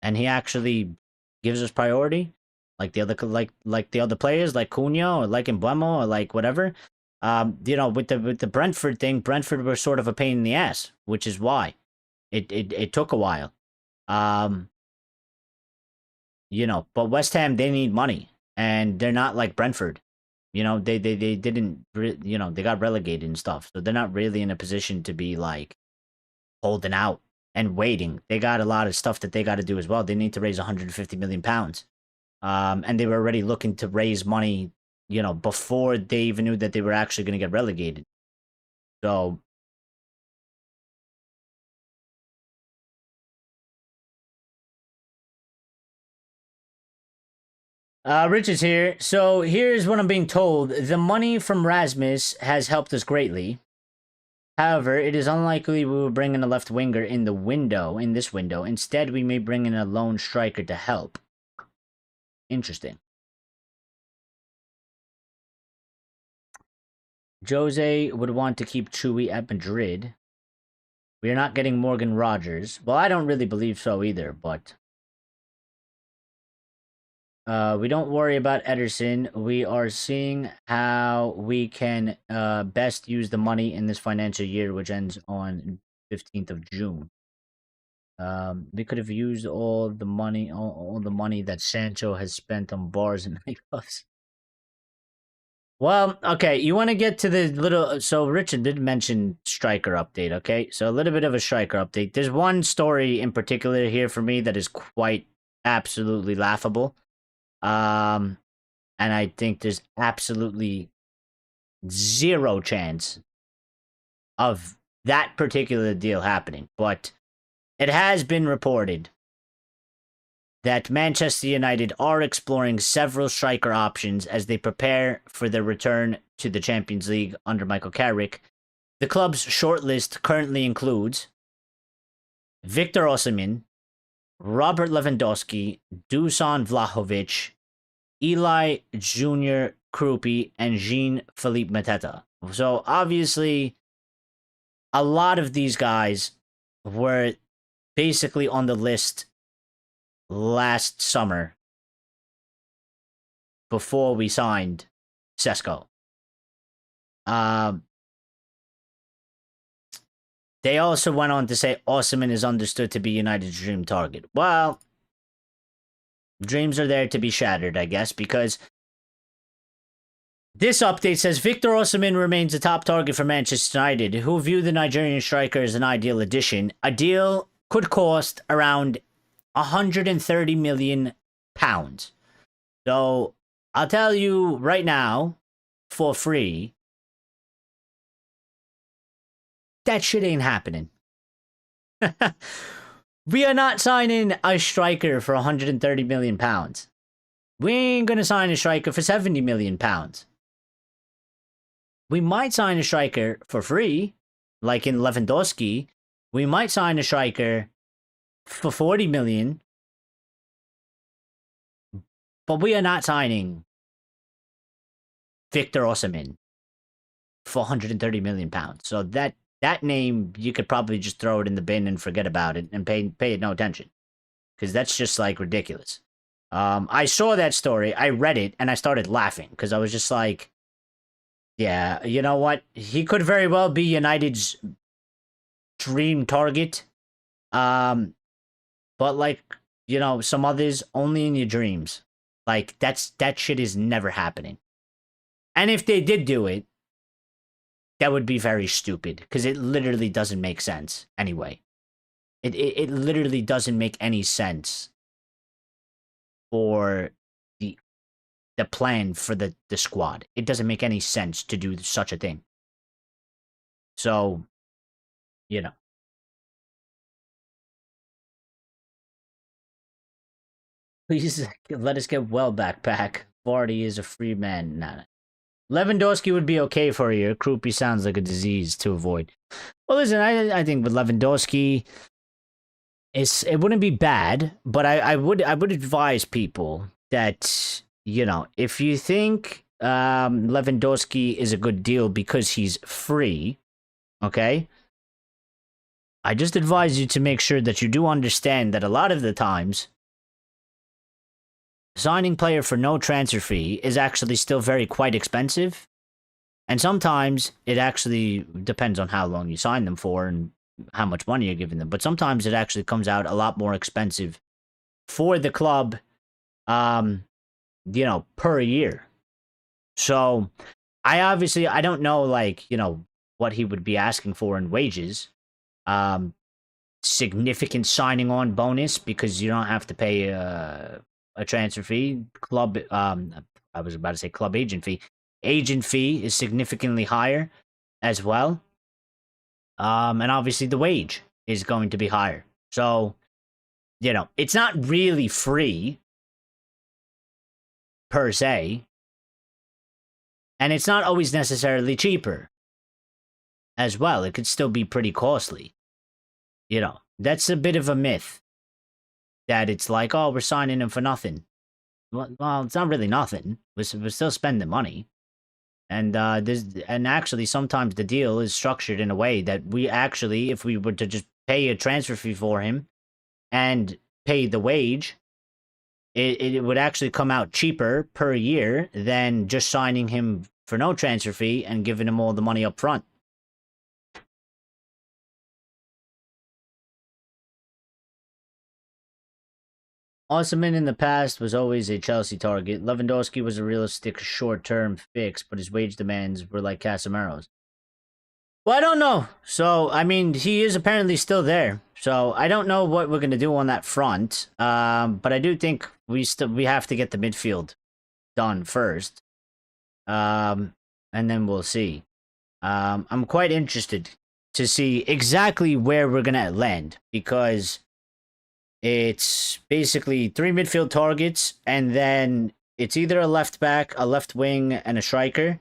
and he actually gives us priority, like the other like the other players, like Cunha or like Mbeumo or like whatever. With the Brentford thing, Brentford were sort of a pain in the ass, which is why it took a while. But West Ham, they need money, and they're not like Brentford. They didn't, they got relegated and stuff, so they're not really in a position to be like holding out and waiting. They got a lot of stuff that they got to do as well. They need to raise 150 million pounds, and they were already looking to raise money, before they even knew that they were actually going to get relegated. So Rich is here. So here's what I'm being told. The money from Rasmus has helped us greatly. However, it is unlikely we will bring in a left winger in this window. Instead, we may bring in a lone striker to help. Interesting. Jose would want to keep Chewy at Madrid. We are not getting Morgan Rogers. Well, I don't really believe so either, but we don't worry about Ederson. We are seeing how we can best use the money in this financial year, which ends on 15th of June. We could have used all the money that Sancho has spent on bars and nightclubs. Well, okay, you want to get to the little... So Richard did mention striker update, okay? So a little bit of a striker update. There's one story in particular here for me that is quite absolutely laughable. And I think there's absolutely zero chance of that particular deal happening. But it has been reported that Manchester United are exploring several striker options as they prepare for their return to the Champions League under Michael Carrick. The club's shortlist currently includes Victor Osimhen, Robert Lewandowski, Dusan Vlahovic, Eli Junior Krupi, and Jean-Philippe Mateta. So obviously, a lot of these guys were basically on the list last summer before we signed Sesko. They also went on to say Osimhen is understood to be United's dream target. Well, dreams are there to be shattered, I guess, because this update says Victor Osimhen remains a top target for Manchester United, who view the Nigerian striker as an ideal addition. A deal could cost around 130 million pounds. So I'll tell you right now, for free, that shit ain't happening. We are not signing a striker for 130 million pounds. We ain't gonna sign a striker for 70 million pounds. We might sign a striker for free, like in Lewandowski. We might sign a striker for 40 million, but we are not signing Victor Osimhen for 130 million pounds. So that name, you could probably just throw it in the bin and forget about it and pay it no attention, because that's just like ridiculous. I saw that story, I read it, and I started laughing because I was just like, yeah, you know what? He could very well be United's dream target. But like, some others, only in your dreams. Like, that shit is never happening. And if they did do it, that would be very stupid, because it literally doesn't make sense anyway. It literally doesn't make any sense for the plan for the squad. It doesn't make any sense to do such a thing. So, please let us get Welbeck back. Vardy is a free man. Nah. Lewandowski would be okay for you. Krupi sounds like a disease to avoid. Well, listen, I think with Lewandowski, it wouldn't be bad, but I would advise people that if you think Lewandowski is a good deal because he's free, okay, I just advise you to make sure that you do understand that a lot of the times, signing player for no transfer fee is actually still quite expensive. And sometimes it actually depends on how long you sign them for and how much money you're giving them. But sometimes it actually comes out a lot more expensive for the club, per year. So I don't know, what he would be asking for in wages. Significant signing on bonus because you don't have to pay a transfer fee. I was about to say club agent fee. Agent fee is significantly higher as well. And obviously the wage is going to be higher. So, it's not really free per se. And it's not always necessarily cheaper as well. It could still be pretty costly. That's a bit of a myth that it's like, oh, we're signing him for nothing. Well, it's not really nothing. We're still spending money. And actually, sometimes the deal is structured in a way that we actually, if we were to just pay a transfer fee for him and pay the wage, it would actually come out cheaper per year than just signing him for no transfer fee and giving him all the money up front. Osman in the past was always a Chelsea target. Lewandowski was a realistic short-term fix, but his wage demands were like Casemiro's. Well, I don't know. So, I mean, he is apparently still there. So, I don't know what we're going to do on that front. But I do think we have to get the midfield done first. And then we'll see. I'm quite interested to see exactly where we're going to land because it's basically 3 midfield targets, and then it's either a left back, a left wing, and a striker.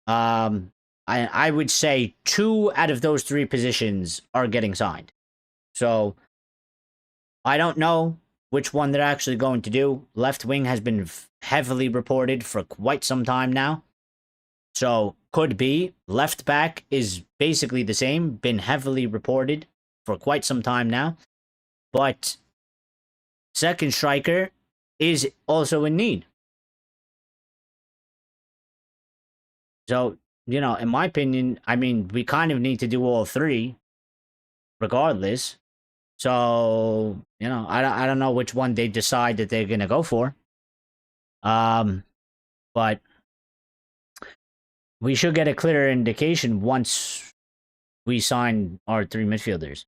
I would say 2 out of those 3 positions are getting signed. So I don't know which one they're actually going to do. Left wing has been heavily reported for quite some time now. So could be. Left back is basically the same, been heavily reported for quite some time now. But second striker is also in need. So, in my opinion, I mean, we kind of need to do all 3 regardless. So, I don't know which one they decide that they're going to go for. But we should get a clearer indication once we sign our 3 midfielders.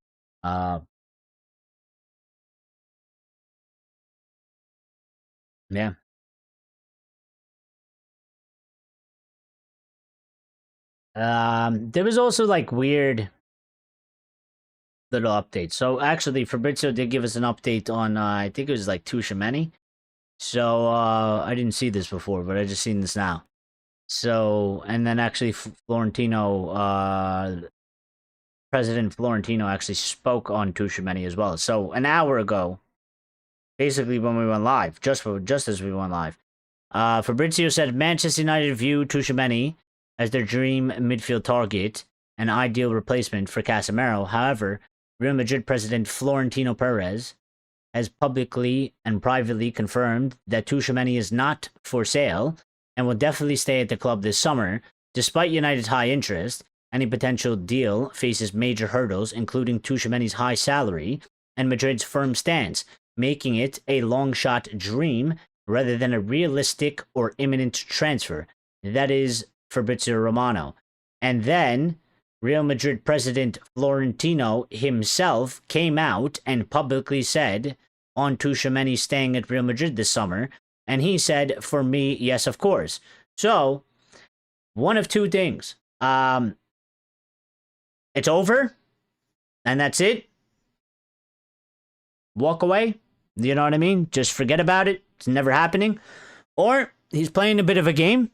Yeah. There was also weird little updates. So actually, Fabrizio did give us an update on I think it was Tchouaméni. So I didn't see this before, but I just seen this now. So and then actually Florentino, President Florentino actually spoke on Tchouaméni as well. So an hour ago, basically when we went live, just as we went live, Fabrizio said Manchester United view Tchouaméni as their dream midfield target, an ideal replacement for Casemiro. However, Real Madrid president Florentino Perez has publicly and privately confirmed that Tchouaméni is not for sale and will definitely stay at the club this summer. Despite United's high interest, any potential deal faces major hurdles, including Tchouaméni's high salary and Madrid's firm stance, making it a long-shot dream rather than a realistic or imminent transfer. That is Fabrizio Romano. And then Real Madrid president Florentino himself came out and publicly said on Tchouaméni staying at Real Madrid this summer, and he said, for me, yes, of course. So, one of 2 things. It's over, and that's it. Walk away. You know what I mean? Just forget about it. It's never happening. Or he's playing a bit of a game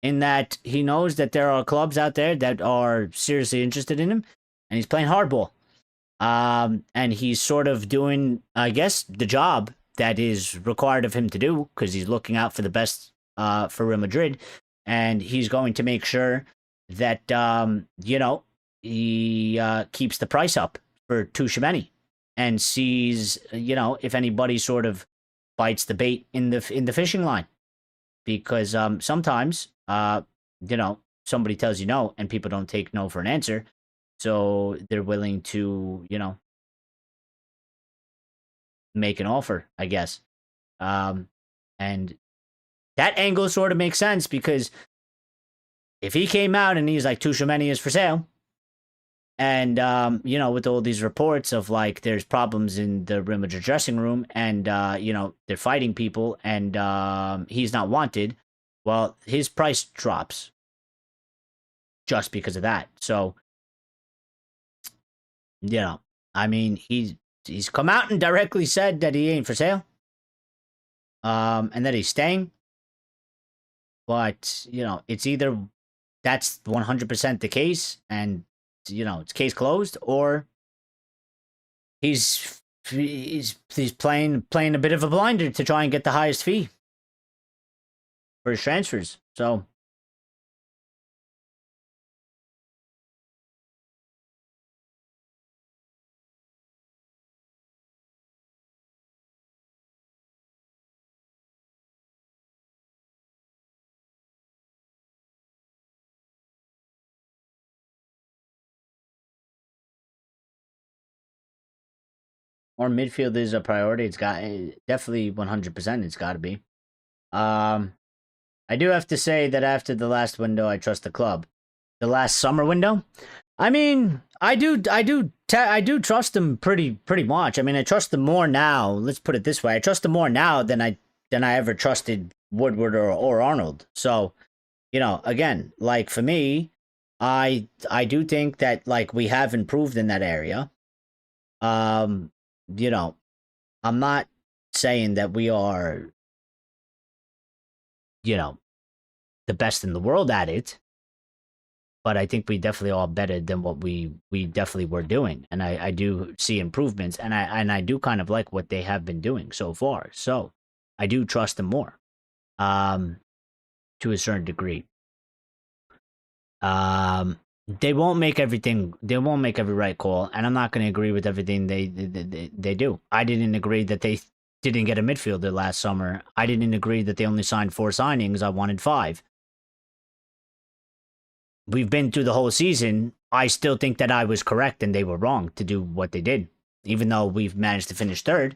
in that he knows that there are clubs out there that are seriously interested in him, and he's playing hardball. And he's sort of doing, I guess, the job that is required of him to do because he's looking out for the best for Real Madrid, and he's going to make sure that he keeps the price up for Tchouaméni and sees if anybody sort of bites the bait in the fishing line, because sometimes somebody tells you no and people don't take no for an answer, so they're willing to make an offer, I guess. And that angle sort of makes sense, because if he came out and he's like, Tchouaméni is for sale, and with all these reports of like there's problems in the Real Madrid dressing room, and they're fighting people, and he's not wanted, well, his price drops just because of that. So I mean, he's come out and directly said that he ain't for sale, and that he's staying. But it's either that's 100% the case, and it's case closed, or he's playing a bit of a blinder to try and get the highest fee for his transfers. So or midfield is a priority. It's got definitely 100%. It's got to be. I do have to say that after the last window, I trust the club. The last summer window, I mean, I do trust them pretty much. I mean, I trust them more now. Let's put it this way: I trust them more now than I ever trusted Woodward or Arnold. So, again, like for me, I do think that like we have improved in that area. I'm not saying that we are, the best in the world at it, but I think we definitely are better than what we definitely were doing, and I do see improvements, and I do kind of like what they have been doing so far. So I do trust them more, to a certain degree. They won't make everything. They won't make every right call, and I'm not going to agree with everything they do. I didn't agree that they didn't get a midfielder last summer. I didn't agree that they only signed 4 signings. I wanted 5. We've been through the whole season. I still think that I was correct and they were wrong to do what they did, even though we've managed to finish 3rd.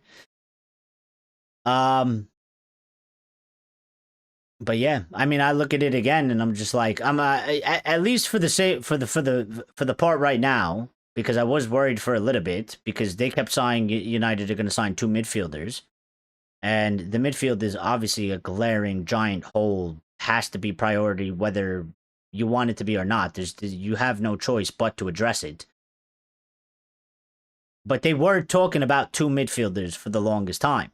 But yeah, I mean, I look at it again and I'm just like, I'm at least for the part right now, because I was worried for a little bit because they kept saying United are going to sign 2 midfielders, and the midfield is obviously a glaring giant hole, has to be priority whether you want it to be or not. You have no choice but to address it. But they were talking about 2 midfielders for the longest time,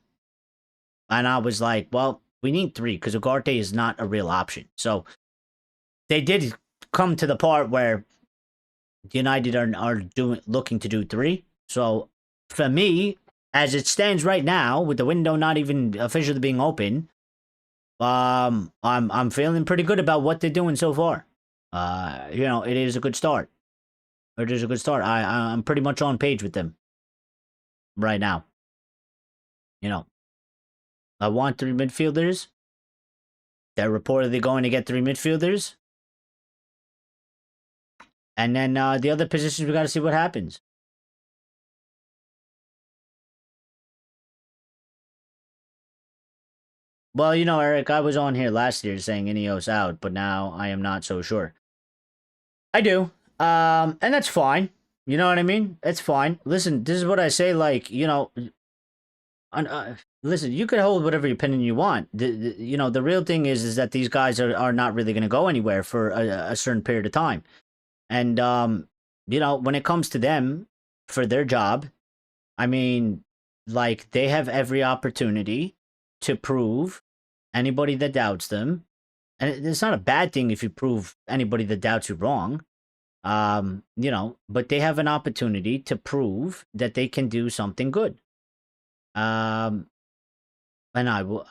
and I was like, well, we need 3 because Ugarte is not a real option. So they did come to the part where United are looking to do 3. So for me, as it stands right now, with the window not even officially being open, I'm feeling pretty good about what they're doing so far. It is a good start. It is a good start. I'm pretty much on page with them right now. I want 3 midfielders. They're reportedly going to get 3 midfielders. And then the other positions, we got to see what happens. Well, Eric, I was on here last year saying Ineos out, but now I am not so sure. I do. And that's fine. You know what I mean? It's fine. Listen, this is what I say, like, listen, you could hold whatever opinion you want. The real thing is that these guys are not really going to go anywhere for a certain period of time. And, when it comes to them for their job, I mean, like, they have every opportunity to prove anybody that doubts them. And it's not a bad thing if you prove anybody that doubts you wrong. But they have an opportunity to prove that they can do something good. and I will,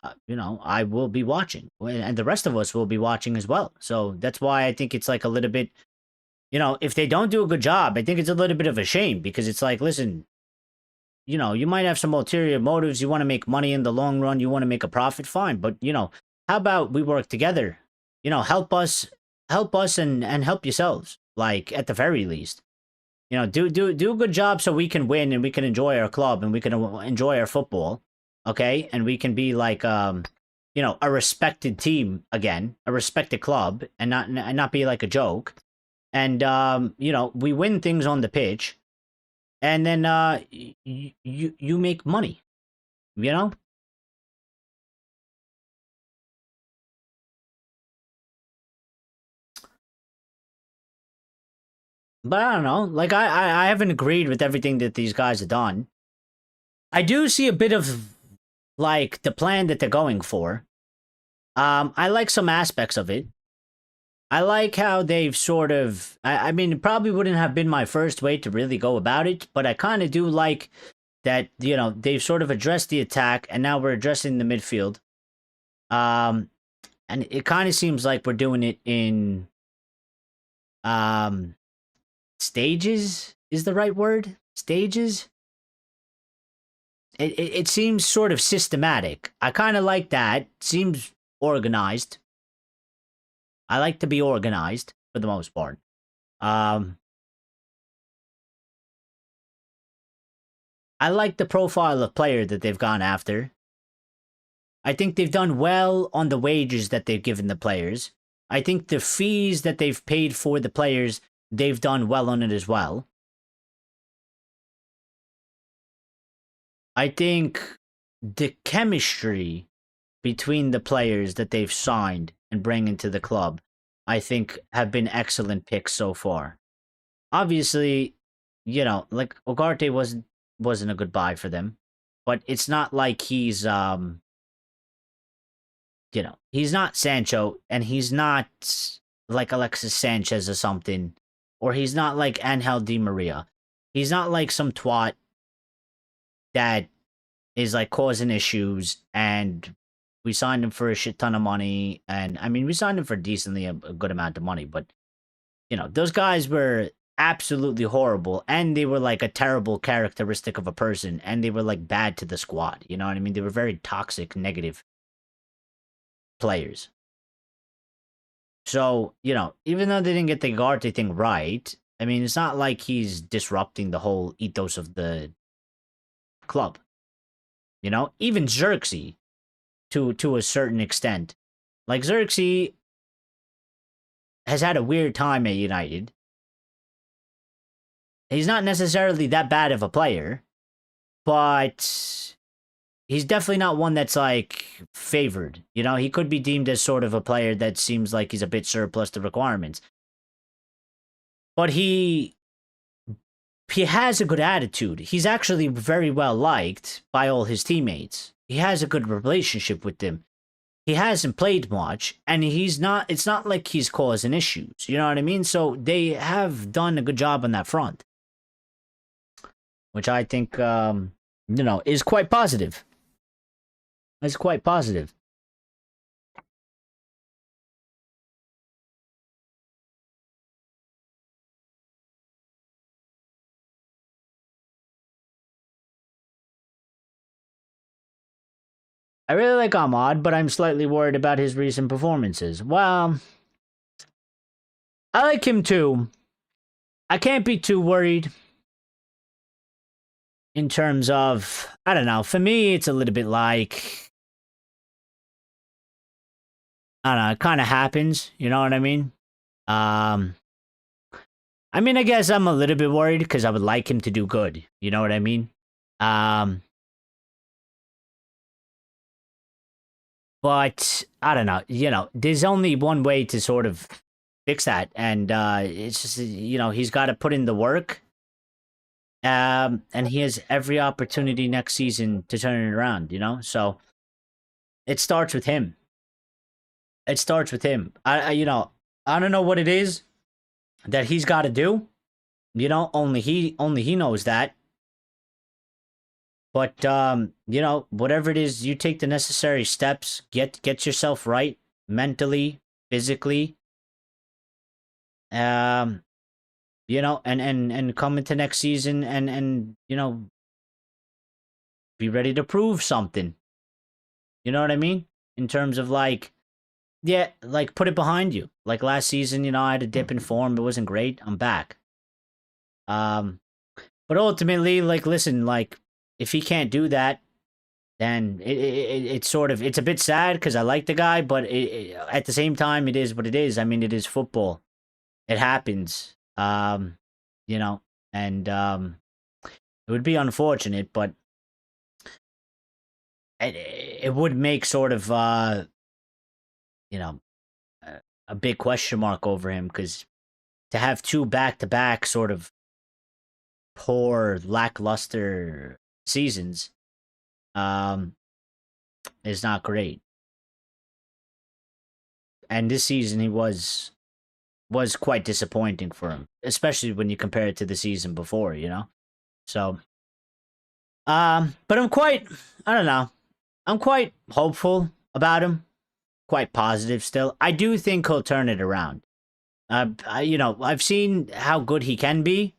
I will be watching, and the rest of us will be watching as well. So that's why I think it's like a little bit, if they don't do a good job, I think it's a little bit of a shame because it's like, listen, you might have some ulterior motives. You want to make money in the long run. You want to make a profit, fine. But how about we work together? Help us, and help yourselves. Like at the very least, do a good job so we can win and we can enjoy our club and we can enjoy our football. Okay, and we can be like a respected team again, a respected club, and not be like a joke. And we win things on the pitch, and then you make money, you know. But I don't know, like I haven't agreed with everything that these guys have done. I do see a bit of like the plan that they're going for. I like some aspects of it. I like how they've sort of, I mean, it probably wouldn't have been my first way to really go about it, but I kind of do like that, they've sort of addressed the attack and now we're addressing the midfield. Um, and it kind of seems like we're doing it in um stages is the right word. Stages. It seems sort of systematic. I kind of like that. Seems organized. I like to be organized for the most part. Um, I like the profile of player that they've gone after. I think they've done well on the wages that they've given the players. I think the fees that they've paid for the players, they've done well on it as well. I think the chemistry between the players that they've signed and bring into the club, I think have been excellent picks so far. Obviously, like Ugarte wasn't a good buy for them, but it's not like he's not Sancho and he's not like Alexis Sanchez or something, or he's not like Angel Di Maria. He's not like some twat that is like causing issues and we signed him for a shit ton of money. And I mean, we signed him for decently a good amount of money, but those guys were absolutely horrible and they were like a terrible characteristic of a person and they were like bad to the squad. You know what I mean? They were very toxic, negative players. So, even though they didn't get the Garte thing right, I mean, it's not like he's disrupting the whole ethos of the club. Even Xerxes to a certain extent. Like Xerxes has had a weird time at United. He's not necessarily that bad of a player, but he's definitely not one that's like favored. He could be deemed as sort of a player that seems like he's a bit surplus to requirements. But he has a good attitude. He's actually very well liked by all his teammates. He has a good relationship with them. He hasn't played much, and it's not like he's causing issues. You know what I mean? So they have done a good job on that front, which I think, is quite positive. It's quite positive. I really like Ahmad, but I'm slightly worried about his recent performances. Well, I like him too. I can't be too worried in terms of, I don't know, for me, it's a little bit like, I don't know, it kind of happens, you know what I mean? Um, I mean, I guess I'm a little bit worried because I would like him to do good, you know what I mean? Um, but I don't know, there's only one way to sort of fix that, and it's just, he's got to put in the work. And he has every opportunity next season to turn it around, So it starts with him. It starts with him. I don't know what it is that he's got to do. Only he knows that. But you know, whatever it is, you take the necessary steps, get yourself right mentally, physically, um, you know, and come into next season and you know, be ready to prove something. You know what I mean? In terms of like, yeah, like put it behind you. Like last season, you know, I had a dip in form. It wasn't great. I'm back. Um, but ultimately, like, listen, like, if he can't do that, then it's sort of it's a bit sad because I like the guy, but at the same time, it is what it is. I mean, it is football. It happens. You know, and it would be unfortunate, but it would make sort of you know a big question mark over him because to have two back to back sort of poor, lackluster seasons um, is not great. And this season he was quite disappointing for him, especially when you compare it to the season before. You know, so but I don't know, I'm quite hopeful about him, quite positive still. I do think he'll turn it around. You know, I've seen how good he can be,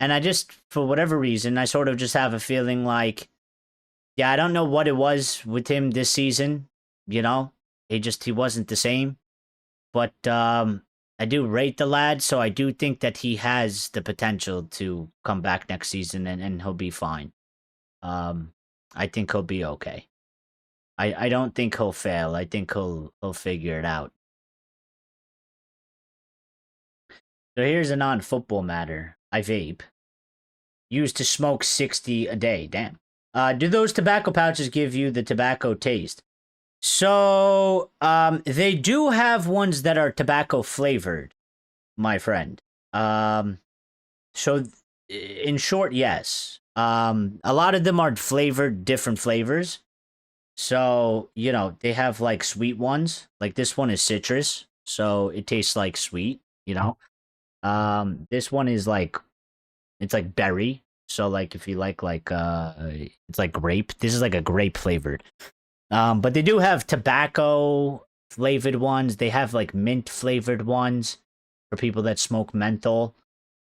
and I just, for whatever reason, I sort of just have a feeling like, yeah, I don't know what it was with him this season. You know, he wasn't the same. But I do rate the lad, so I do think that he has the potential to come back next season and he'll be fine. Um, I think he'll be okay. I don't think he'll fail. I think he'll figure it out. So here's a non-football matter. I vape. Used to smoke 60 a day. Damn. Do those tobacco pouches give you the tobacco taste? So, they do have ones that are tobacco flavored, my friend. So in short, yes. A lot of them are flavored different flavors. So, you know, they have like sweet ones. Like this one is citrus, so it tastes like sweet, you know. This one is like it's like berry. So like if you like it's like grape. This is like a grape flavored. But they do have tobacco flavored ones. They have like mint flavored ones for people that smoke menthol,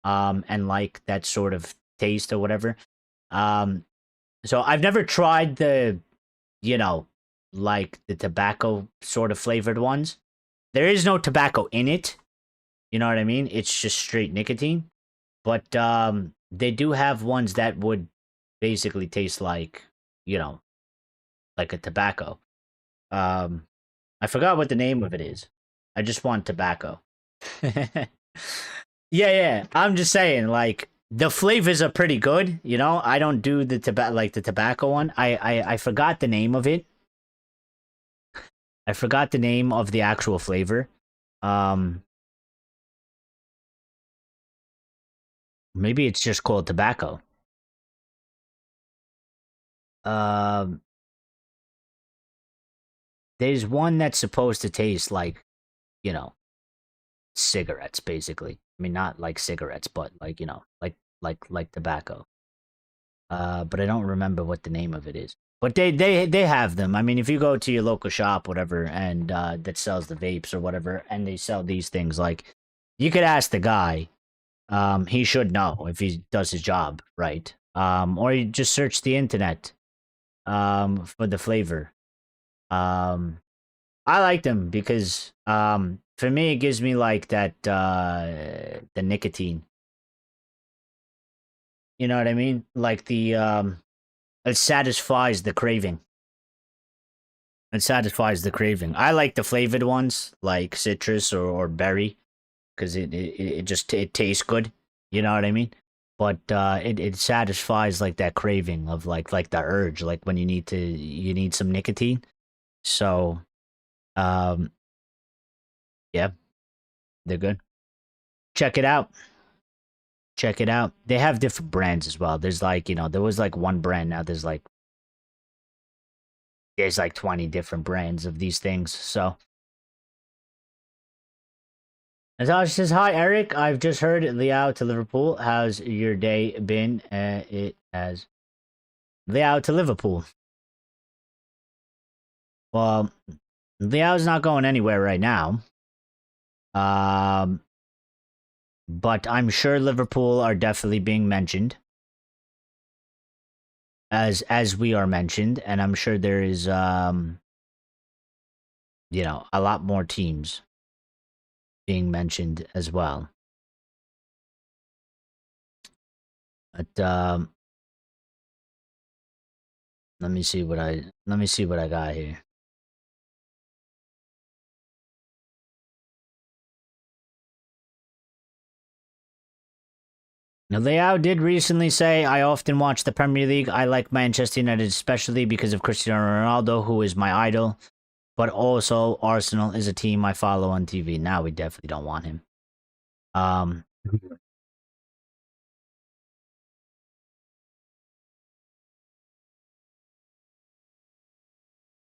and like that sort of taste or whatever. Um, so I've never tried the, you know, like the tobacco sort of flavored ones. There is no tobacco in it. You know what I mean? It's just straight nicotine. But they do have ones that would basically taste like, you know, like a tobacco. Um, I forgot what the name of it is. I just want tobacco. Yeah, yeah. I'm just saying, like the flavors are pretty good. You know, I don't do the tobacco one. I forgot the name of it. I forgot the name of the actual flavor. Um, Maybe it's just called tobacco. Um, there's one that's supposed to taste like, you know, cigarettes, basically. I mean, not like cigarettes, but like, you know, like tobacco. But I don't remember what the name of it is. But they have them. I mean, if you go to your local shop, whatever, and that sells the vapes or whatever, and they sell these things, like you could ask the guy. He should know if he does his job right. Or you just search the internet for the flavor. I like them because for me it gives me like that the nicotine. You know what I mean? Like the it satisfies the craving. It satisfies the craving. I like the flavored ones, like citrus or berry, because it just it tastes good. You know what I mean? But it satisfies like that craving of like the urge, like when you need some nicotine. So um yeah, they're good. Check it out. Check it out. They have different brands as well. There's like, you know, there was like one brand, now there's like 20 different brands of these things. So Natasha says, "Hi, Eric. I've just heard Leao to Liverpool. How's your day been?" It has Leao to Liverpool. Well, Leao's not going anywhere right now. But I'm sure Liverpool are definitely being mentioned, as we are mentioned, and I'm sure there is a lot more teams being mentioned as well. But let me see what I got here. Now, Leao did recently say, "I often watch the Premier League. I like Manchester United especially because of Cristiano Ronaldo, who is my idol. But also, Arsenal is a team I follow on TV." Now we definitely don't want him.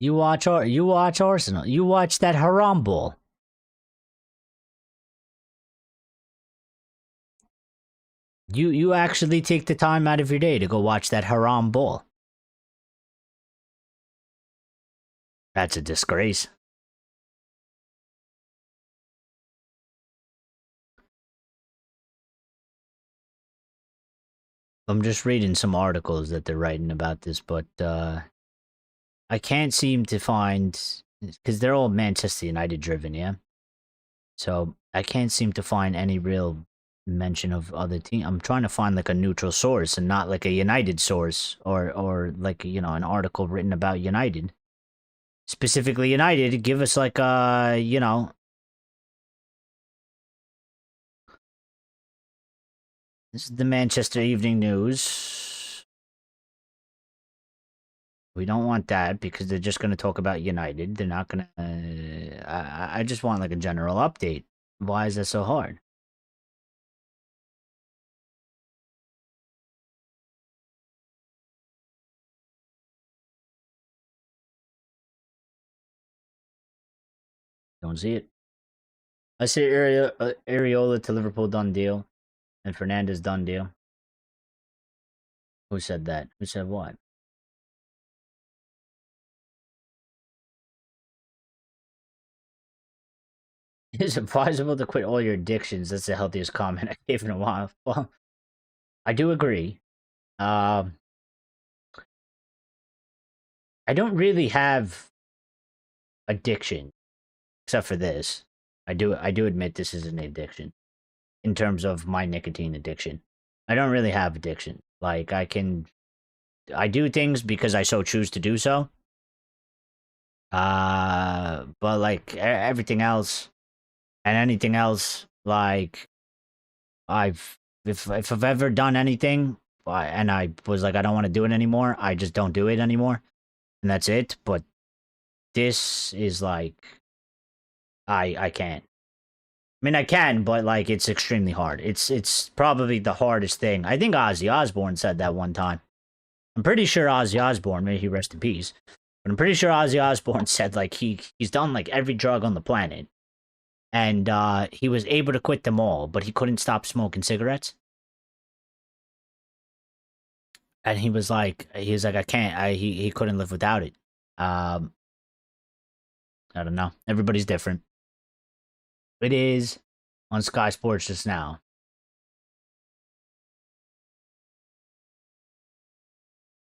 You watch Arsenal. You watch that haram ball. You actually take the time out of your day to go watch that haram ball. That's a disgrace. I'm just reading some articles that they're writing about this, but I can't seem to find, because they're all Manchester United driven, yeah? So I can't seem to find any real mention of other team. I'm trying to find like a neutral source and not like a United source or like, an article written about United. Specifically United, give us like this is the Manchester Evening News. We don't want that because they're just going to talk about United. They're not going to. I just want like a general update. Why is that so hard? Don't see it. I see Areola to Liverpool done deal and Fernandes done deal. Who said that? Who said what? It's advisable to quit all your addictions. That's the healthiest comment I gave in a while. Well, I do agree. I don't really have addiction except for this. I do admit this is an addiction in terms of my nicotine addiction. I don't really have addiction. Like I do things because I so choose to do so. But like everything else and anything else, like if I've ever done anything and I was like I don't want to do it anymore, I just don't do it anymore, and that's it. But this is like I can't. I mean, I can, but like it's extremely hard. It's probably the hardest thing. I think Ozzy Osbourne said that one time. I'm pretty sure Ozzy Osbourne, may he rest in peace, but I'm pretty sure Ozzy Osbourne said like he's done like every drug on the planet, and he was able to quit them all, but he couldn't stop smoking cigarettes. And he was like I can't. He couldn't live without it. Um, I don't know. Everybody's different. It is on Sky Sports just now.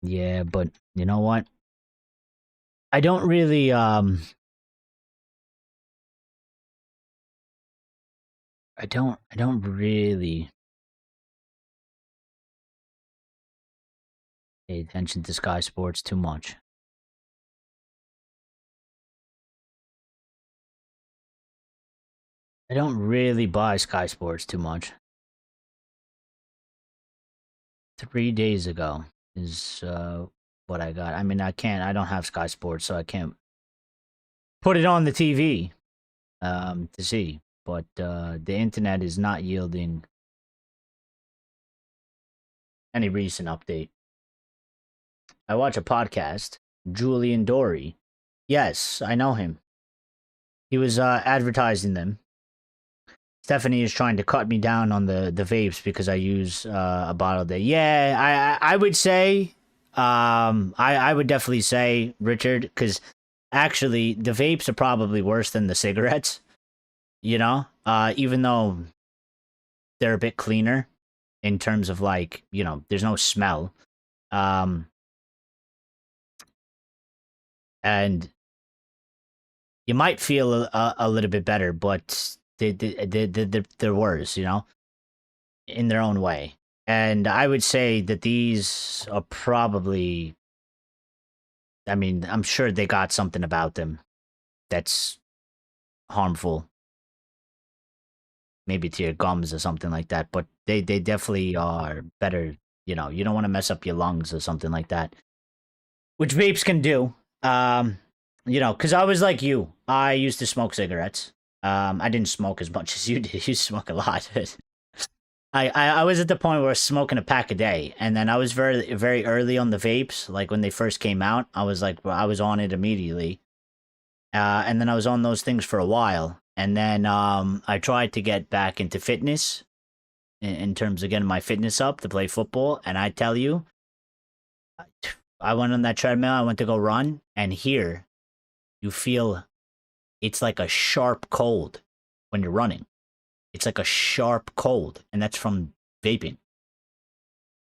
Yeah, but you know what? I don't really I don't really pay attention to Sky Sports too much. I don't really buy Sky Sports too much. 3 days ago is what I got. I mean, I don't have Sky Sports, so I can't put it on the TV to see. But the internet is not yielding any recent update. I watch a podcast, Julian Dory. Yes, I know him. He was advertising them, Stephanie is trying to cut me down on the vapes because I use a bottle a day. Yeah, I would say, I would definitely say, Richard, because actually the vapes are probably worse than the cigarettes. You know, even though they're a bit cleaner in terms of like, there's no smell. Um, and you might feel a little bit better, but they're worse, in their own way. And I would say that these are probably, I mean, I'm sure they got something about them that's harmful, maybe to your gums or something like that, but they definitely are better. You don't want to mess up your lungs or something like that, which vapes can do. Um, because I was like you. I used to smoke cigarettes. I didn't smoke as much as you did. You smoke a lot. I was at the point where I was smoking a pack a day, and then I was very very early on the vapes. Like when they first came out, I was like, well, I was on it immediately, and then I was on those things for a while, and then I tried to get back into fitness in terms of getting my fitness up to play football, and I tell you, I went on that treadmill. I went to go run, and here you feel it's like a sharp cold when you're running. It's like a sharp cold, and that's from vaping.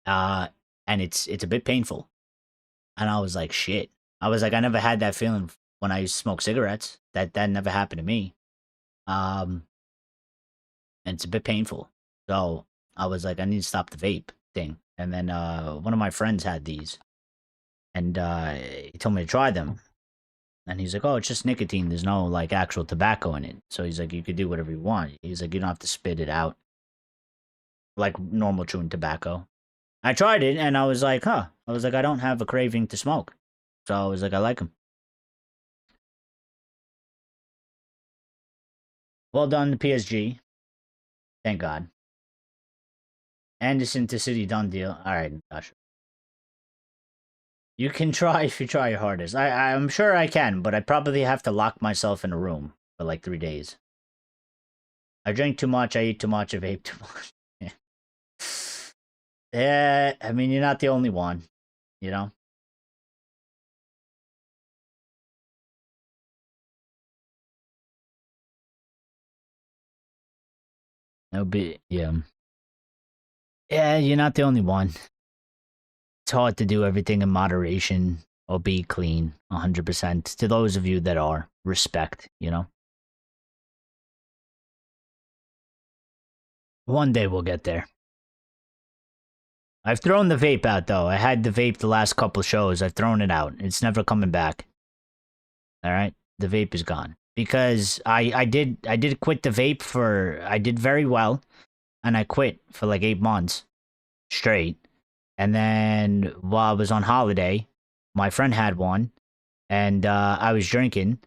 And it's a bit painful. And I was like, shit. I was like, I never had that feeling when I used to smoke cigarettes. That never happened to me. And it's a bit painful. So I was like, I need to stop the vape thing. And then one of my friends had these, and he told me to try them. And he's like, oh, it's just nicotine. There's no like actual tobacco in it. So he's like, you could do whatever you want. He's like, you don't have to spit it out like normal chewing tobacco. I tried it and I was like, huh. I was like, I don't have a craving to smoke. So I was like, I like them. Well done, the PSG. Thank God. Anderson to City, done deal. All right, gosh. You can try if you try your hardest. I'm sure I can, but I probably have to lock myself in a room for like 3 days. I drink too much, I eat too much, I vape too much. Yeah. Yeah, I mean, you're not the only one, you know? It'll be, yeah. Yeah, you're not the only one. It's hard to do everything in moderation or be clean 100%. To those of you that are, respect. One day we'll get there. I've thrown the vape out though. I had the vape the last couple shows. I've thrown it out. It's never coming back. All right, the vape is gone because I did quit the vape for I did very well, and I quit for like 8 months straight. And then while I was on holiday, my friend had one, and I was drinking,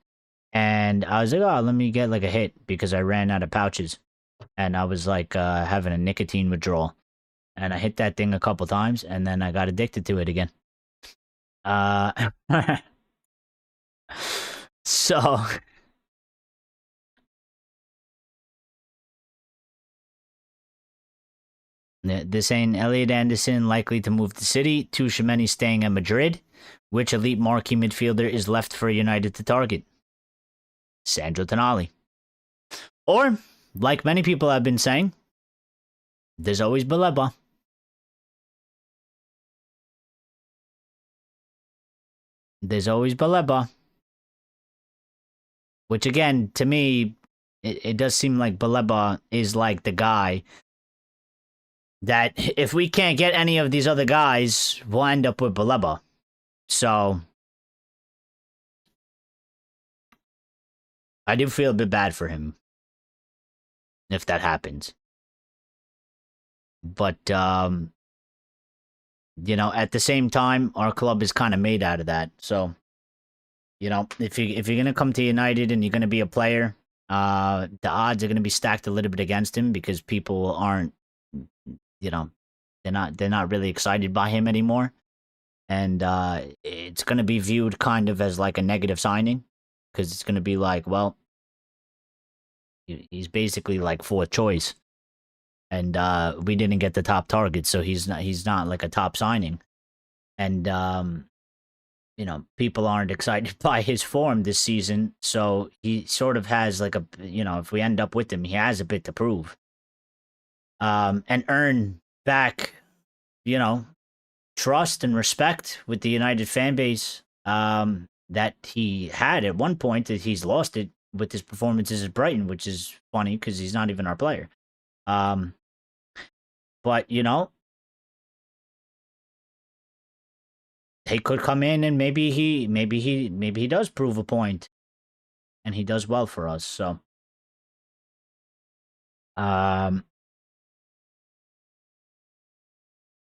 and I was like, oh, let me get like a hit because I ran out of pouches, and I was like having a nicotine withdrawal, and I hit that thing a couple times, and then I got addicted to it again. Uh, so this ain't Elliot Anderson likely to move to City. Tchouameni staying at Madrid. Which elite marquee midfielder is left for United to target? Sandro Tonali. Or, like many people have been saying, there's always Baleba. There's always Baleba. Which again, to me, it does seem like Baleba is like the guy that if we can't get any of these other guys, we'll end up with Baleba. So I do feel a bit bad for him if that happens. But at the same time, our club is kind of made out of that. So, if you're gonna come to United and you're gonna be a player, the odds are gonna be stacked a little bit against him because people aren't, they're not really excited by him anymore, and it's gonna be viewed kind of as like a negative signing because it's gonna be like, well, He's basically like fourth choice, and we didn't get the top target, so he's not like a top signing, and people aren't excited by his form this season, so he sort of has like a if we end up with him, he has a bit to prove, and earn back, you know, trust and respect with the United fan base that he had at one point. That he's lost it with his performances at Brighton, which is funny because he's not even our player. But he could come in and maybe he does prove a point, and he does well for us. So, yeah,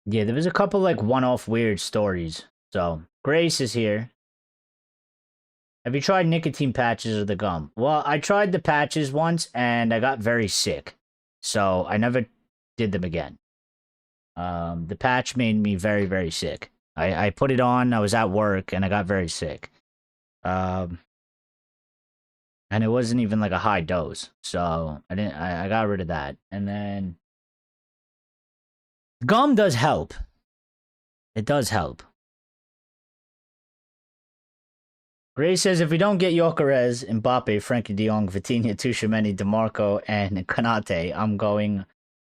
there was a couple like one-off weird stories. So Grace is here. Have you tried nicotine patches or the gum? Well, I tried the patches once and I got very sick, so I never did them again. The patch made me very, very sick. I put it on, I was at work, and I got very sick. And it wasn't even like a high dose, so I got rid of that. And then gum does help. It does help. Gray says, if we don't get Gyökeres, Mbappe, Frankie de Jong, Vitinha, Tchouaméni, DeMarco, and Konate, I'm going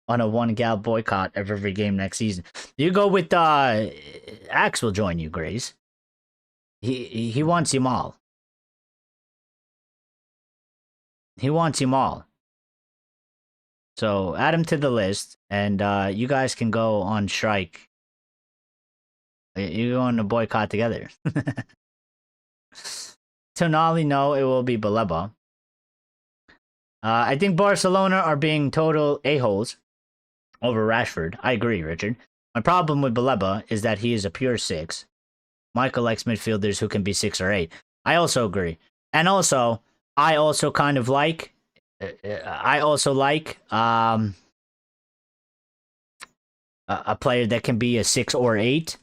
on a one-gal boycott of every game next season. You go with Axe will join you, Grace. He wants him all. He wants him all. So add him to the list, and you guys can go on strike. You go on a boycott together. Tonali, no, it will be Baleba. I think Barcelona are being total a-holes over Rashford. I agree, Richard. My problem with Baleba is that he is a pure 6. Michael likes midfielders who can be 6 or 8. I also agree. And also, I also kind of like... I also like a player that can be a 6 or 8.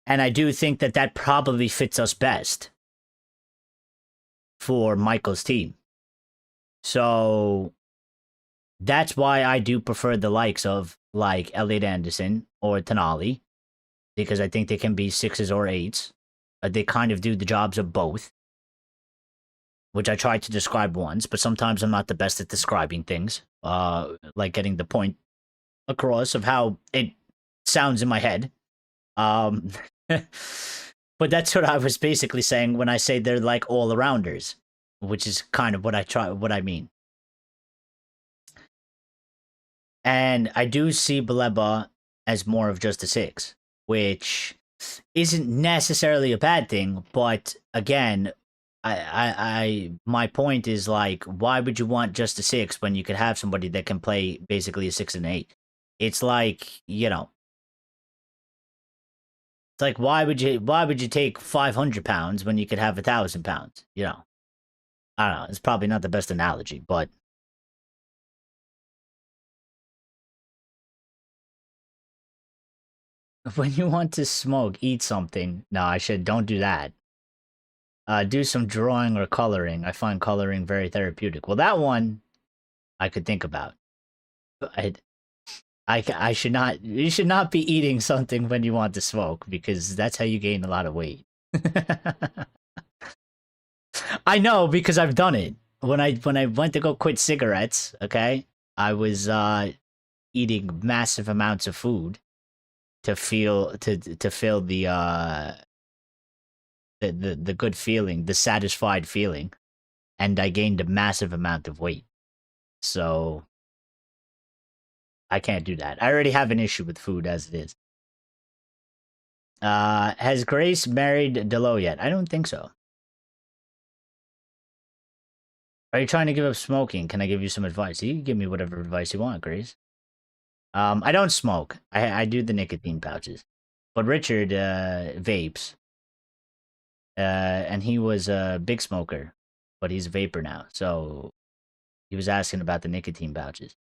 And I do think that that probably fits us best for Michael's team. So that's why I do prefer the likes of like Elliot Anderson or Tonali, because I think they can be 6s or 8s. They kind of do the jobs of both, which I tried to describe once, but sometimes I'm not the best at describing things, like getting the point across of how it sounds in my head. But that's what I was basically saying when I say they're like all-arounders, which is kind of what I mean. And I do see Baleba as more of just a 6, which isn't necessarily a bad thing, but again, my point is like, why would you want just a 6 when you could have somebody that can play basically a 6 and 8? It's like, it's like, why would you take 500 pounds when you could have 1,000 pounds? I don't know. It's probably not the best analogy, but when you want to smoke, eat something. No, don't do that. Do some drawing or coloring. I find coloring very therapeutic. Well, that one I could think about. I should not. You should not be eating something when you want to smoke, because that's how you gain a lot of weight. I know, because I've done it. When I went to go quit cigarettes, okay, I was eating massive amounts of food to feel the good feeling, the satisfied feeling, and I gained a massive amount of weight. So I can't do that. I already have an issue with food as it is. Has Grace married Delo yet? I don't think so. Are you trying to give up smoking? Can I give you some advice? You can give me whatever advice you want, Grace. I don't smoke. I do the nicotine pouches. But Richard vapes. And he was a big smoker, but he's a vapor now. So he was asking about the nicotine pouches.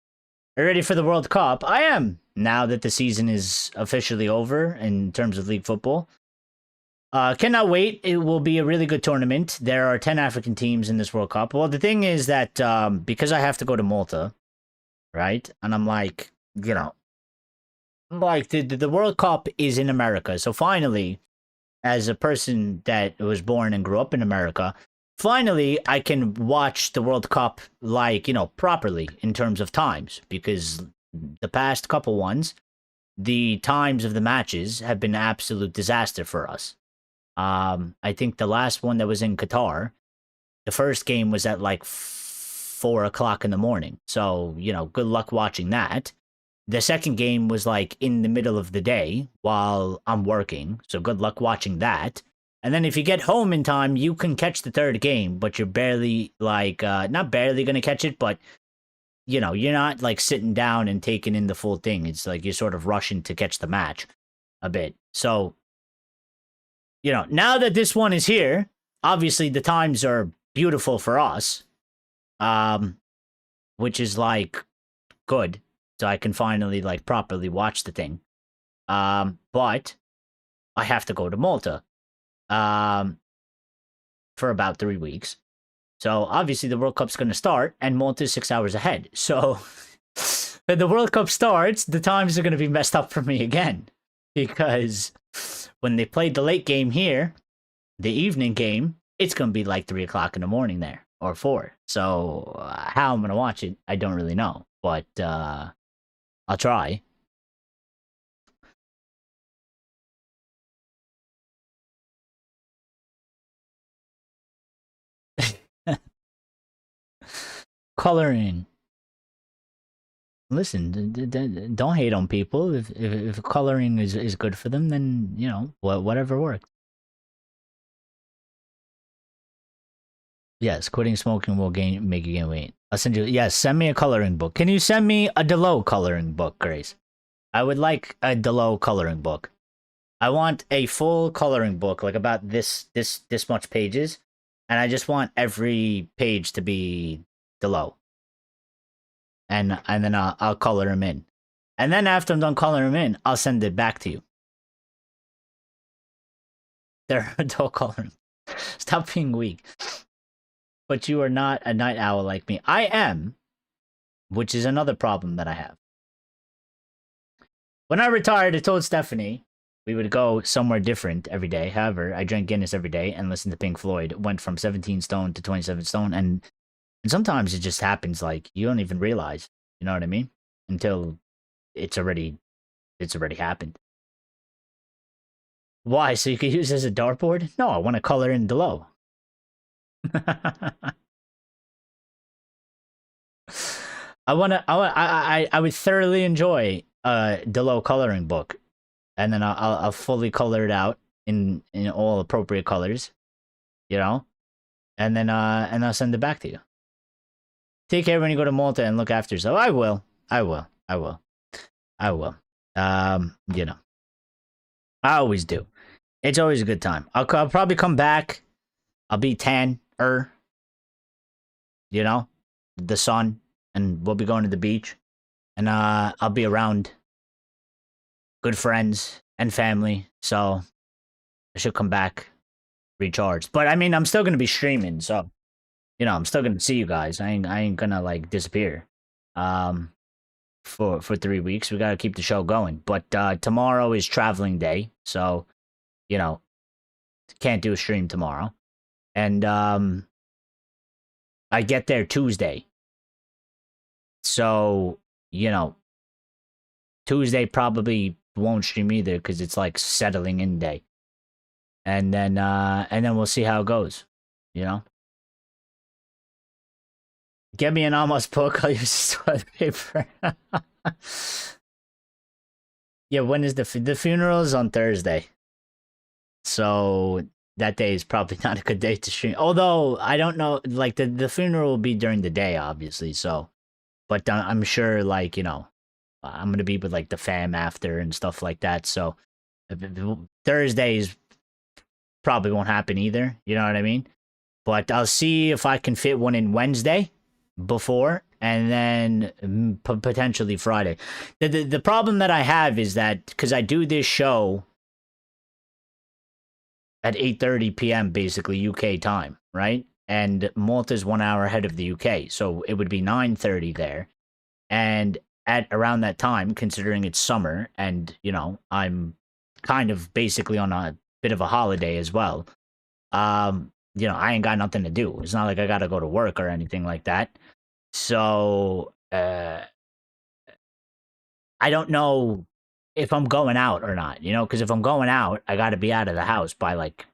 Are you ready for the World Cup? I am. Now that the season is officially over in terms of league football, Cannot wait. It will be a really good tournament. There are 10 African teams in this World Cup. Well, the thing is that because I have to go to Malta, right? And I'm like, you know, like the World Cup is in America. So finally, as a person that was born and grew up in America, finally I can watch the World Cup like, properly in terms of times, because the past couple ones, the times of the matches have been absolute disaster for us. I think the last one that was in Qatar, the first game was at like 4 o'clock in the morning. So, good luck watching that. The second game was like in the middle of the day while I'm working. So good luck watching that. And then if you get home in time, you can catch the third game, but you're barely like, not barely going to catch it, but you're not like sitting down and taking in the full thing. It's like you're sort of rushing to catch the match a bit. So, now that this one is here, obviously the times are beautiful for us, which is like good. So I can finally like properly watch the thing. But I have to go to Malta for about 3 weeks. So obviously the World Cup's going to start and Malta is 6 hours ahead. So when the World Cup starts, the times are going to be messed up for me again, because when they played the late game here, the evening game, it's going to be like 3 o'clock in the morning there, or 4. So how I'm going to watch it, I don't really know. But I'll try. Coloring. Listen, don't hate on people. If coloring is good for them, then whatever works. Yes, quitting smoking will make you gain weight. I'll send you. Yes, send me a coloring book. Can you send me a Delo coloring book, Grace? I would like a Delo coloring book. I want a full coloring book, like about this much pages, and I just want every page to be Delo. And then I'll color them in. And then after I'm done coloring them in, I'll send it back to you. They're adult coloring. Stop being weak. But you are not a night owl like me. I am, which is another problem that I have. When I retired, I told Stephanie we would go somewhere different every day. However, I drank Guinness every day and listened to Pink Floyd. Went from 17 stone to 27 stone. And sometimes it just happens like you don't even realize. You know what I mean? Until it's already happened. Why? So you could use it as a dartboard? No, I want to color in below. I would thoroughly enjoy a Delo coloring book, and then I'll fully color it out in all appropriate colors, and then I'll send it back to you. Take care when you go to Malta and look after yourself. I will. I always do. It's always a good time. I'll probably come back. I'll be tan-er, the sun, and we'll be going to the beach, and I'll be around good friends and family, so I should come back recharged. But I mean, I'm still gonna be streaming, so I'm still gonna see you guys. I ain't gonna like disappear for 3 weeks. We gotta keep the show going. But tomorrow is traveling day, so can't do a stream tomorrow. And I get there Tuesday. So, Tuesday probably won't stream either because it's like settling in day. And then we'll see how it goes, Get me an Amos book, I'll use toilet paper. Yeah, when is the funeral is on Thursday. So that day is probably not a good day to stream. Although I don't know, like the funeral will be during the day, obviously. So, but I'm sure, like I'm gonna be with like the fam after and stuff like that. So Thursdays probably won't happen either. You know what I mean? But I'll see if I can fit one in Wednesday before, and then potentially Friday. The problem that I have is that because I do this show at 8:30 p.m. basically UK time, right? And Malta's 1 hour ahead of the UK, so it would be 9:30 there. And at around that time, considering it's summer and, I'm kind of basically on a bit of a holiday as well, I ain't got nothing to do. It's not like I got to go to work or anything like that. So, I don't know if I'm going out or not, because if I'm going out, I got to be out of the house by like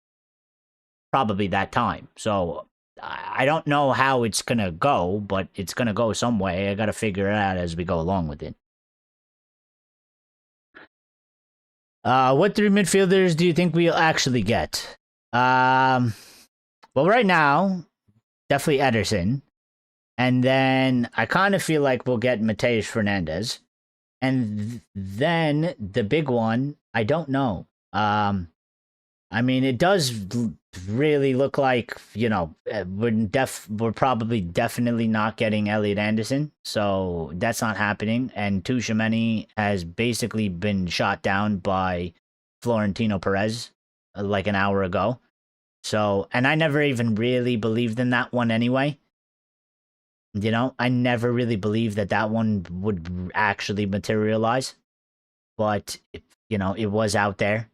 probably that time. So I don't know how it's going to go, but it's going to go some way. I got to figure it out as we go along with it. What three midfielders do you think we'll actually get? Well, right now, definitely Ederson. And then I kind of feel like we'll get Mateus Fernandes. And then the big one, I don't know. I mean, it does really look like, we're probably definitely not getting Elliot Anderson. So that's not happening. And Tchouaméni has basically been shot down by Florentino Perez like an hour ago. So, and I never even really believed in that one anyway. I never really believed that one would actually materialize. But, it was out there.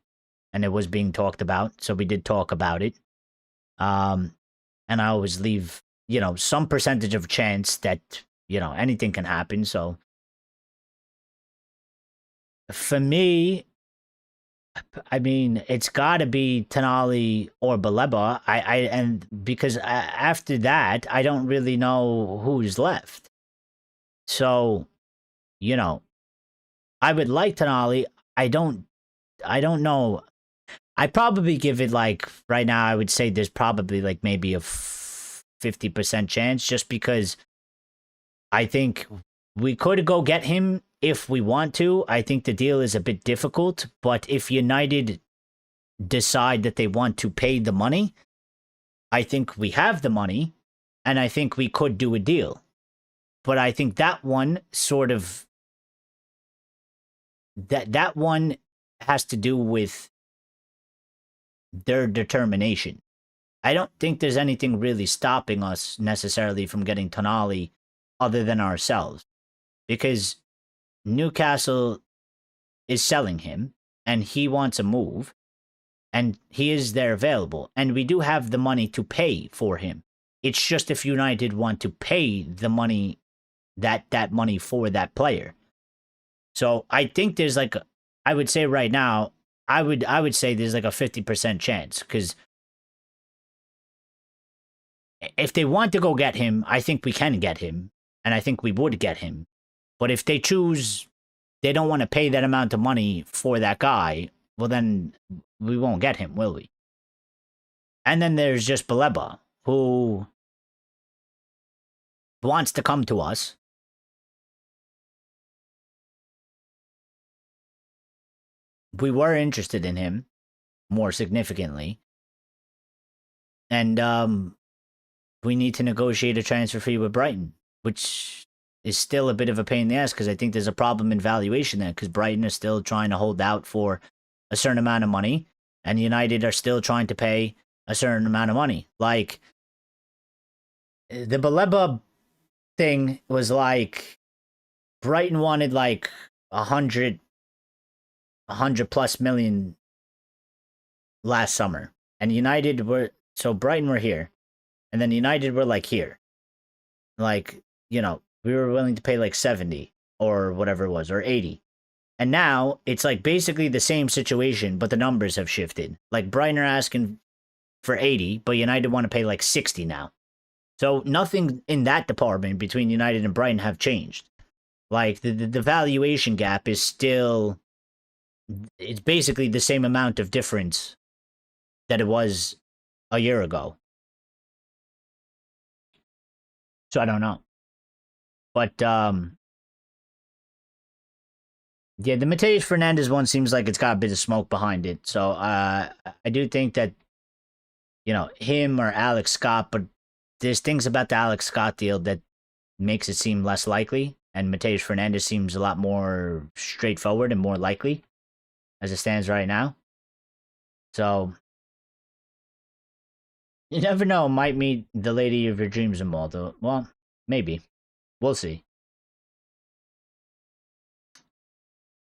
And it was being talked about, so we did talk about it. And I always leave, some percentage of chance that, anything can happen. So for me, I mean, it's got to be Tonali or Baleba. And because after that, I don't really know who's left. So, I would like Tonali. I don't know. I'd probably give it like right now. I would say there's probably like maybe a 50% chance, just because I think we could go get him if we want to. I think the deal is a bit difficult, but if United decide that they want to pay the money, I think we have the money, and I think we could do a deal. But I think that one sort of that one has to do with their determination. I don't think there's anything really stopping us necessarily from getting Tonali other than ourselves, because Newcastle is selling him and he wants a move, and he is there available, and we do have the money to pay for him. It's just if United want to pay the money, that money for that player. So I think there's like, I would say right now, I would say there's like a 50% chance, because if they want to go get him, I think we can get him, and I think we would get him. But if they choose, they don't want to pay that amount of money for that guy, well then we won't get him, will we? And then there's just Baleba, who wants to come to us. We were interested in him more significantly. And we need to negotiate a transfer fee with Brighton, which is still a bit of a pain in the ass, because I think there's a problem in valuation there, because Brighton is still trying to hold out for a certain amount of money, and United are still trying to pay a certain amount of money. Like, the Baleba thing was like, Brighton wanted like 100 plus million last summer, and United were, so Brighton were here, and then United were like here, like, we were willing to pay like 70 or whatever it was, or 80. And now it's like basically the same situation, but the numbers have shifted. Like, Brighton are asking for 80, but United want to pay like 60 now. So nothing in that department between United and Brighton have changed. Like, the valuation gap is still, it's basically the same amount of difference that it was a year ago. So I don't know. But, yeah, the Mateus Fernandes one seems like it's got a bit of smoke behind it. So I do think that, him or Alex Scott, but there's things about the Alex Scott deal that makes it seem less likely. And Mateus Fernandes seems a lot more straightforward and more likely as it stands right now. So You never know, might meet the lady of your dreams in Malta. Well, maybe. We'll see.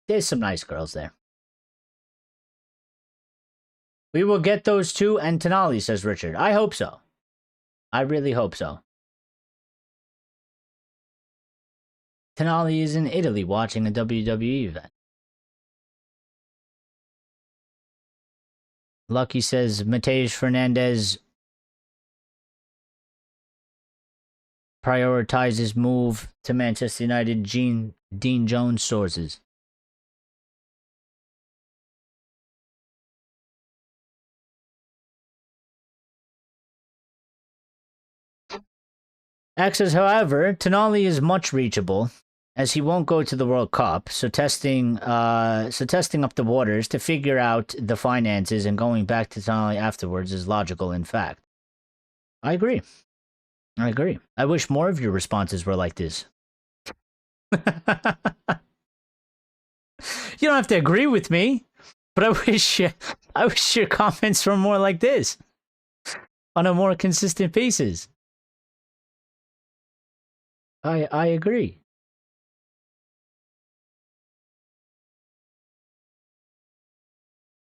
There's some nice girls there. We will get those two and Tonali, says Richard. I hope so. I really hope so. Tonali is in Italy watching a WWE event. Lucky says Mateus Fernandes prioritizes move to Manchester United. Dean Jones sources. X says, however, Tonali is much reachable, as he won't go to the World Cup, so testing up the waters to figure out the finances and going back to Tonali afterwards is logical, in fact. I agree. I wish more of your responses were like this. You don't have to agree with me, but I wish your comments were more like this, on a more consistent basis. I agree.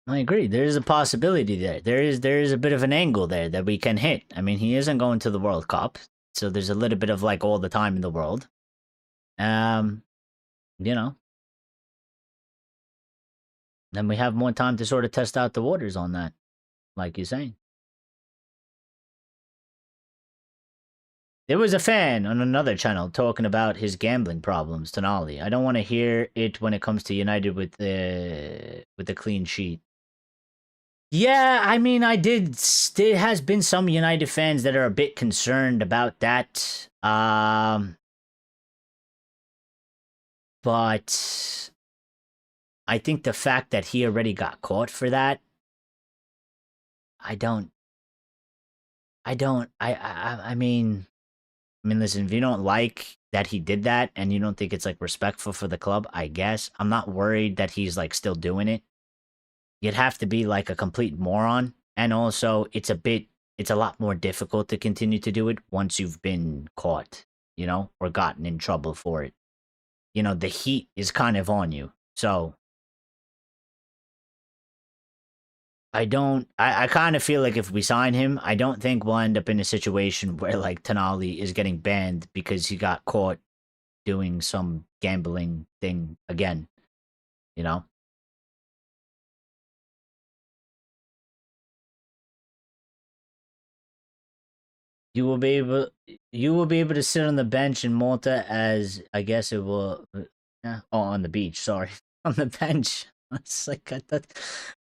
I agree. There is a possibility there. There is a bit of an angle there that we can hit. I mean, he isn't going to the World Cup, so there's a little bit of like all the time in the world. You know. Then we have more time to sort of test out the waters on that, like you're saying. There was a fan on another channel talking about his gambling problems, Tonali. I don't want to hear it when it comes to United with the clean sheet. Yeah, I mean, there has been some United fans that are a bit concerned about that. But I think the fact that he already got caught for that, I mean, listen, if you don't like that he did that and you don't think it's like respectful for the club, I guess. I'm not worried that he's like still doing it. You'd have to be like a complete moron. And also, it's a lot more difficult to continue to do it once you've been caught, you know, or gotten in trouble for it. You know, the heat is kind of on you. So I kind of feel like if we sign him, I don't think we'll end up in a situation where like Tonali is getting banned because he got caught doing some gambling thing again, you know? You will be able to sit on the bench in Malta as I guess it will on the beach, sorry. On the bench. It's like I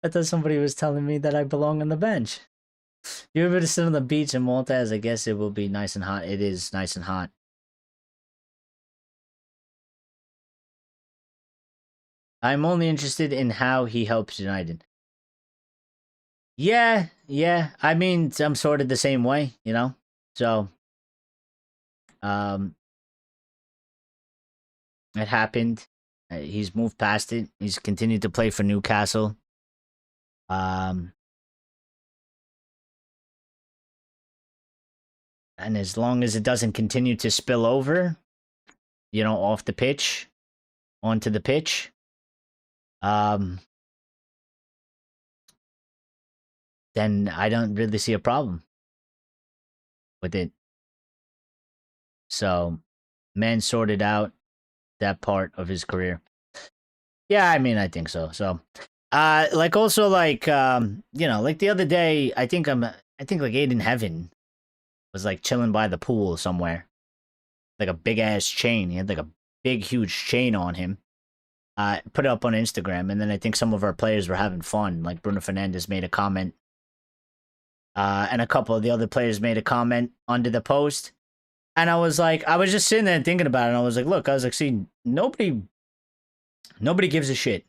thought somebody was telling me that I belong on the bench. You're able to sit on the beach in Malta as I guess it will be nice and hot. It is nice and hot. I'm only interested in how he helps United. Yeah. I mean, I'm sort of the same way, you know? So, it happened. He's moved past it. He's continued to play for Newcastle. And as long as it doesn't continue to spill over, you know, off the pitch, onto the pitch, then I don't really see a problem with it. So, man sorted out that part of his career. Yeah, I mean, I think so. So, like also like you know, like the other day, I think like Aiden Heaven was like chilling by the pool somewhere, like a big ass chain. He had like a big huge chain on him. Put it up on Instagram, and then I think some of our players were having fun. Like Bruno Fernandes made a comment, and a couple of the other players made a comment under the post. And I was just sitting there thinking about it. And I was like, look, see, nobody gives a shit.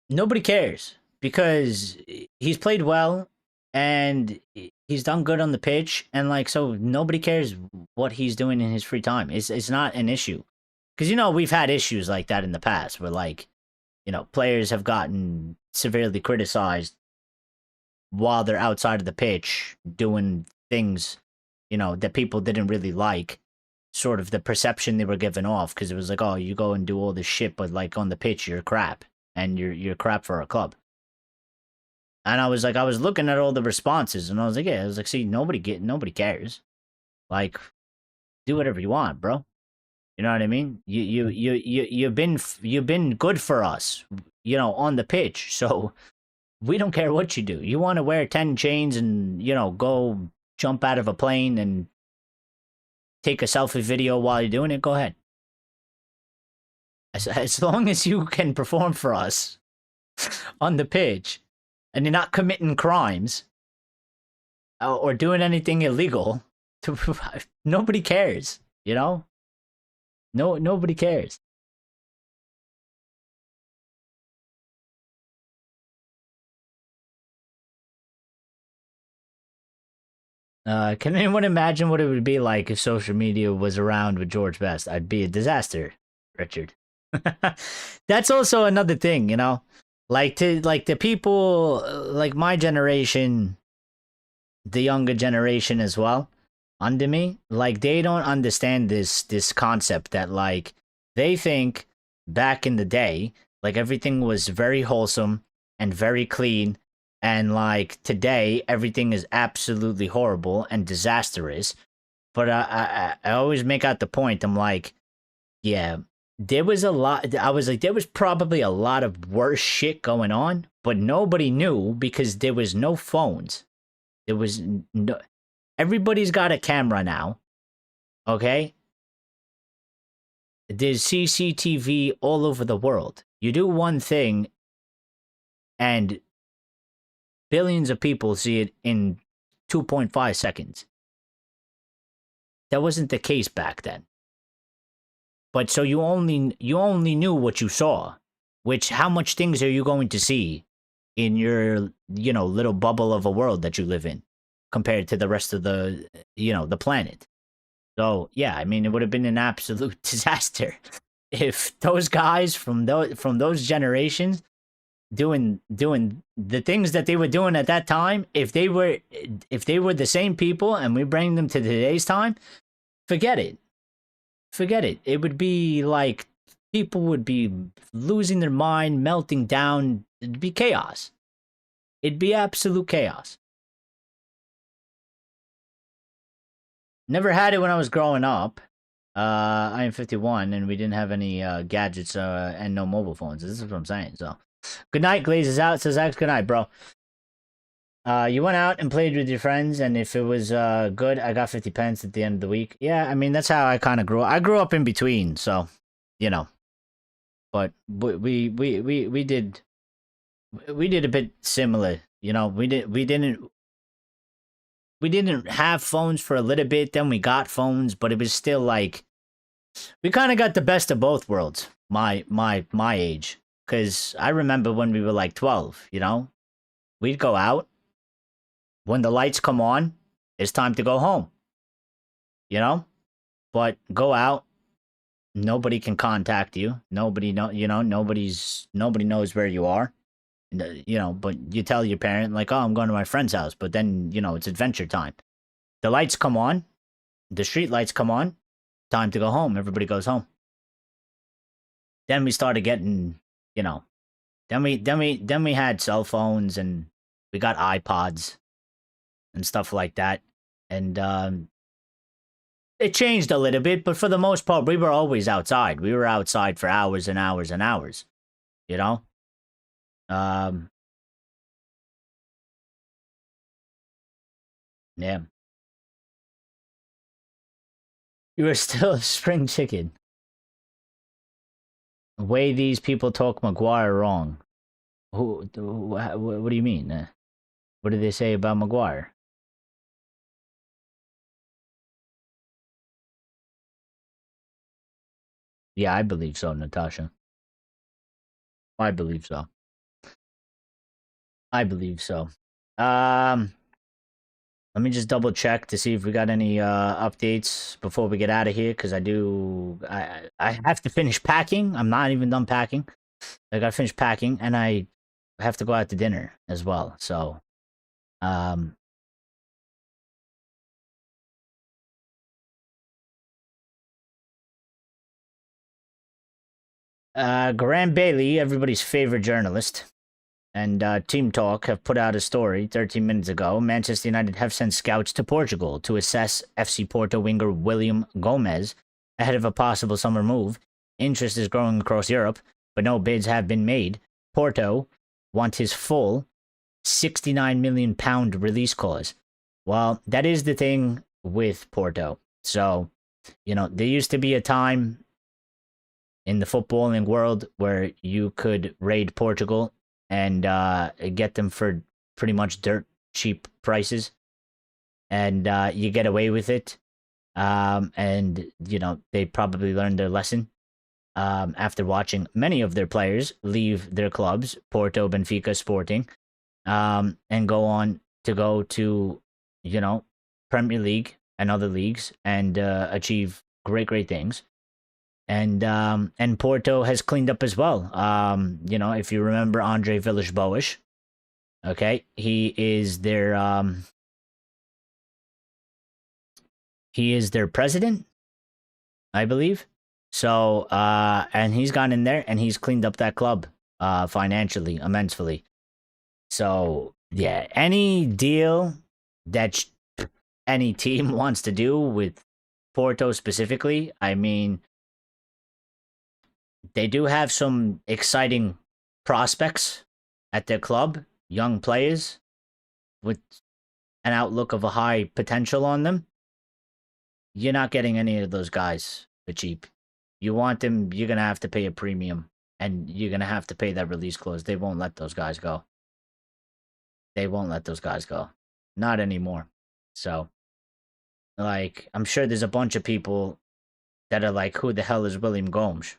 Nobody cares because he's played well and he's done good on the pitch. And like, so nobody cares what he's doing in his free time. It's not an issue. Because, you know, we've had issues like that in the past where like, you know, players have gotten severely criticized while they're outside of the pitch doing things, that people didn't really like, sort of the perception they were giving off, because it was like, oh, you go and do all this shit, but like on the pitch, you're crap, and you're crap for our club. And I was looking at all the responses, and I was like, yeah, I was like, see, nobody cares. Like, do whatever you want, bro. You know what I mean? You've been good for us, on the pitch. So we don't care what you do. You want to wear 10 chains and, go jump out of a plane and take a selfie video while you're doing it, go ahead. As long as you can perform for us on the pitch and you're not committing crimes or doing anything illegal, nobody cares, nobody cares. Can anyone imagine what it would be like if social media was around with George Best? I'd be a disaster, Richard. That's also another thing, like the people like my generation, the younger generation as well, under me, like they don't understand this concept that like they think back in the day, like everything was very wholesome and very clean, and like today everything is absolutely horrible and disastrous. But I always make out the point. I'm like, yeah, there was a lot. I was like, there was probably a lot of worse shit going on, but nobody knew because there was no phones. There was no. Everybody's got a camera now. Okay. There's CCTV all over the world. You do one thing, and billions of people see it in 2.5 seconds. That wasn't the case back then. But so you only knew what you saw, which how much things are you going to see in your, little bubble of a world that you live in compared to the rest of the, the planet. So, yeah, I mean, it would have been an absolute disaster if those guys from those generations doing the things that they were doing at that time, if they were the same people and we bring them to today's time, forget it. It would be like people would be losing their mind, melting down. It'd be chaos. It'd be absolute chaos. Never had it when I was growing up. I am 51 and we didn't have any gadgets and no mobile phones. This is what I'm saying. So, good night, Glazes out. Says X, good night, bro. You went out and played with your friends, and if it was good, I got 50 pence at the end of the week. Yeah, I mean, that's how I kind of grew up. I grew up in between, so, but we did a bit similar, we didn't have phones for a little bit, then we got phones, but it was still like, we kind of got the best of both worlds, my age, because I remember when we were like 12, we'd go out. When the lights come on, it's time to go home. But go out, nobody can contact you. Nobody knows where you are. But you tell your parent like, oh, I'm going to my friend's house, but then, it's adventure time. The lights come on, the street lights come on, time to go home. Everybody goes home. Then we started getting, then we had cell phones and we got iPods and stuff like that. And it changed a little bit, but for the most part, we were always outside. We were outside for hours and hours and hours, Yeah. You were still a spring chicken. The way these people talk Maguire wrong. What do you mean? What did they say about Maguire? Yeah, I believe so, Natasha. I believe so. Let me just double check to see if we got any updates before we get out of here, because I have to finish packing. I'm not even done packing. I gotta finish packing, and I have to go out to dinner as well. So Um, Graham Bailey, everybody's favorite journalist, and Team Talk have put out a story 13 minutes ago. Manchester United have sent scouts to Portugal to assess FC Porto winger William Gomez ahead of a possible summer move. Interest is growing across Europe, but no bids have been made. Porto want his full £69 million release clause. Well, that is the thing with Porto. So, there used to be a time in the footballing world where you could raid Portugal and get them for pretty much dirt cheap prices, and you get away with it. And they probably learned their lesson after watching many of their players leave their clubs, Porto, Benfica, Sporting, and go to Premier League and other leagues and achieve great things. And Porto has cleaned up as well. If you remember Andre Villas-Boas, okay, he is their president, I believe. So and he's gone in there and he's cleaned up that club financially immensely. So yeah, any deal that any team wants to do with Porto specifically, I mean, they do have some exciting prospects at their club, young players with an outlook of a high potential on them. You're not getting any of those guys for cheap. You want them, you're going to have to pay a premium, and you're going to have to pay that release clause. They won't let those guys go. They won't let those guys go. Not anymore. So, I'm sure there's a bunch of people that are like, who the hell is William Gomes?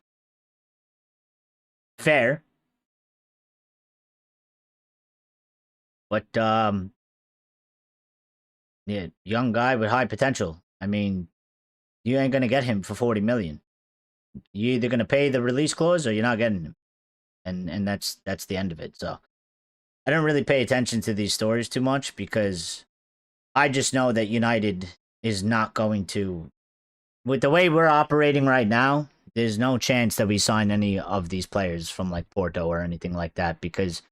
Fair. But, yeah, young guy with high potential. I mean, you ain't going to get him for 40 million. You're either going to pay the release clause or you're not getting him. And that's the end of it. So I don't really pay attention to these stories too much because I just know that United is not going to, with the way we're operating right now, there's no chance that we sign any of these players from like Porto or anything like that because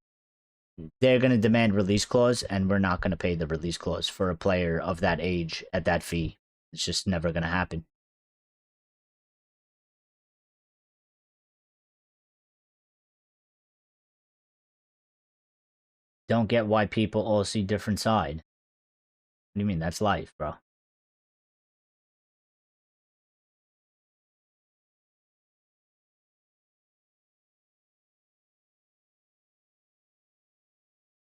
they're going to demand release clause and we're not going to pay the release clause for a player of that age at that fee. It's just never going to happen. Don't get why people all see different side. What do you mean? That's life, bro.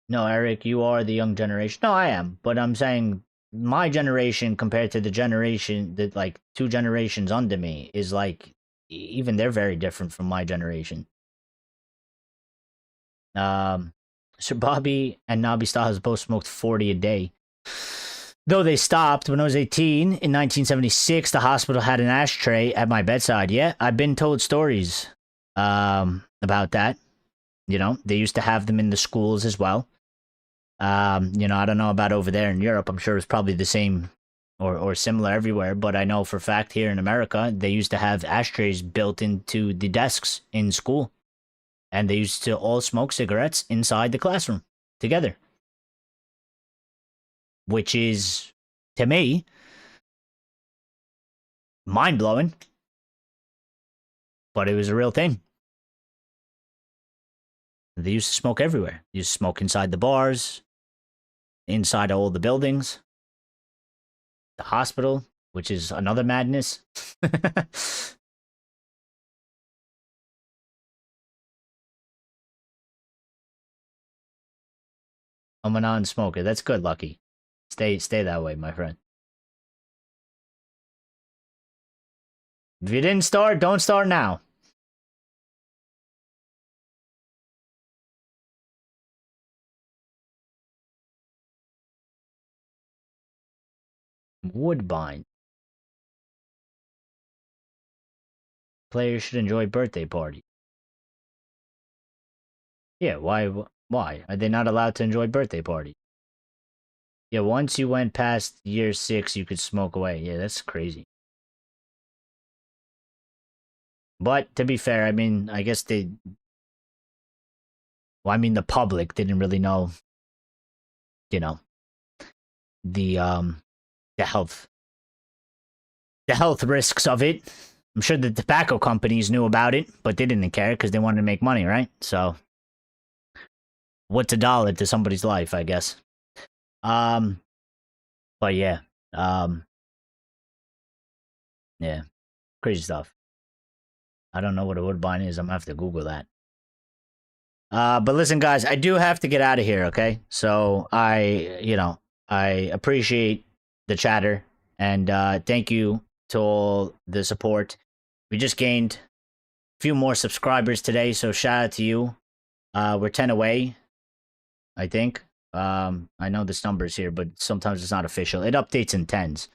No, Eric, you are the young generation. No, I am. But I'm saying my generation compared to the generation that, like, 2 generations under me is like, even they're very different from my generation. Sir Bobby and Nobby Styles both smoked 40 a day. Though they stopped when I was 18 in 1976, the hospital had an ashtray at my bedside. Yeah, I've been told stories about that. They used to have them in the schools as well. I don't know about over there in Europe. I'm sure it's probably the same or similar everywhere. But I know for a fact here in America, they used to have ashtrays built into the desks in school. And they used to all smoke cigarettes inside the classroom together. Which is, to me, mind-blowing. But it was a real thing. They used to smoke everywhere. They used to smoke inside the bars, inside all the buildings, the hospital, which is another madness. I'm a non-smoker. That's good, Lucky. Stay that way, my friend. If you didn't start, don't start now. Woodbine. Players should enjoy birthday party. Yeah, why? Why are they not allowed to enjoy birthday party? Yeah, once you went past year 6, you could smoke away. Yeah, that's crazy. But to be fair, I mean, I guess they. Well, I mean, the public didn't really know, you know, the um, the health, the health risks of it. I'm sure the tobacco companies knew about it, but they didn't care because they wanted to make money, right? So, what's a dollar to somebody's life? I guess. Um, but yeah, um, yeah, crazy stuff. I don't know what a woodbine is. I'm gonna have to Google that. But listen, guys, I do have to get out of here. Okay, so I appreciate the chatter and thank you to all the support. We just gained a few more subscribers today, so shout out to you. We're 10 away, I think. I know this number is here, but sometimes it's not official. It updates in tens.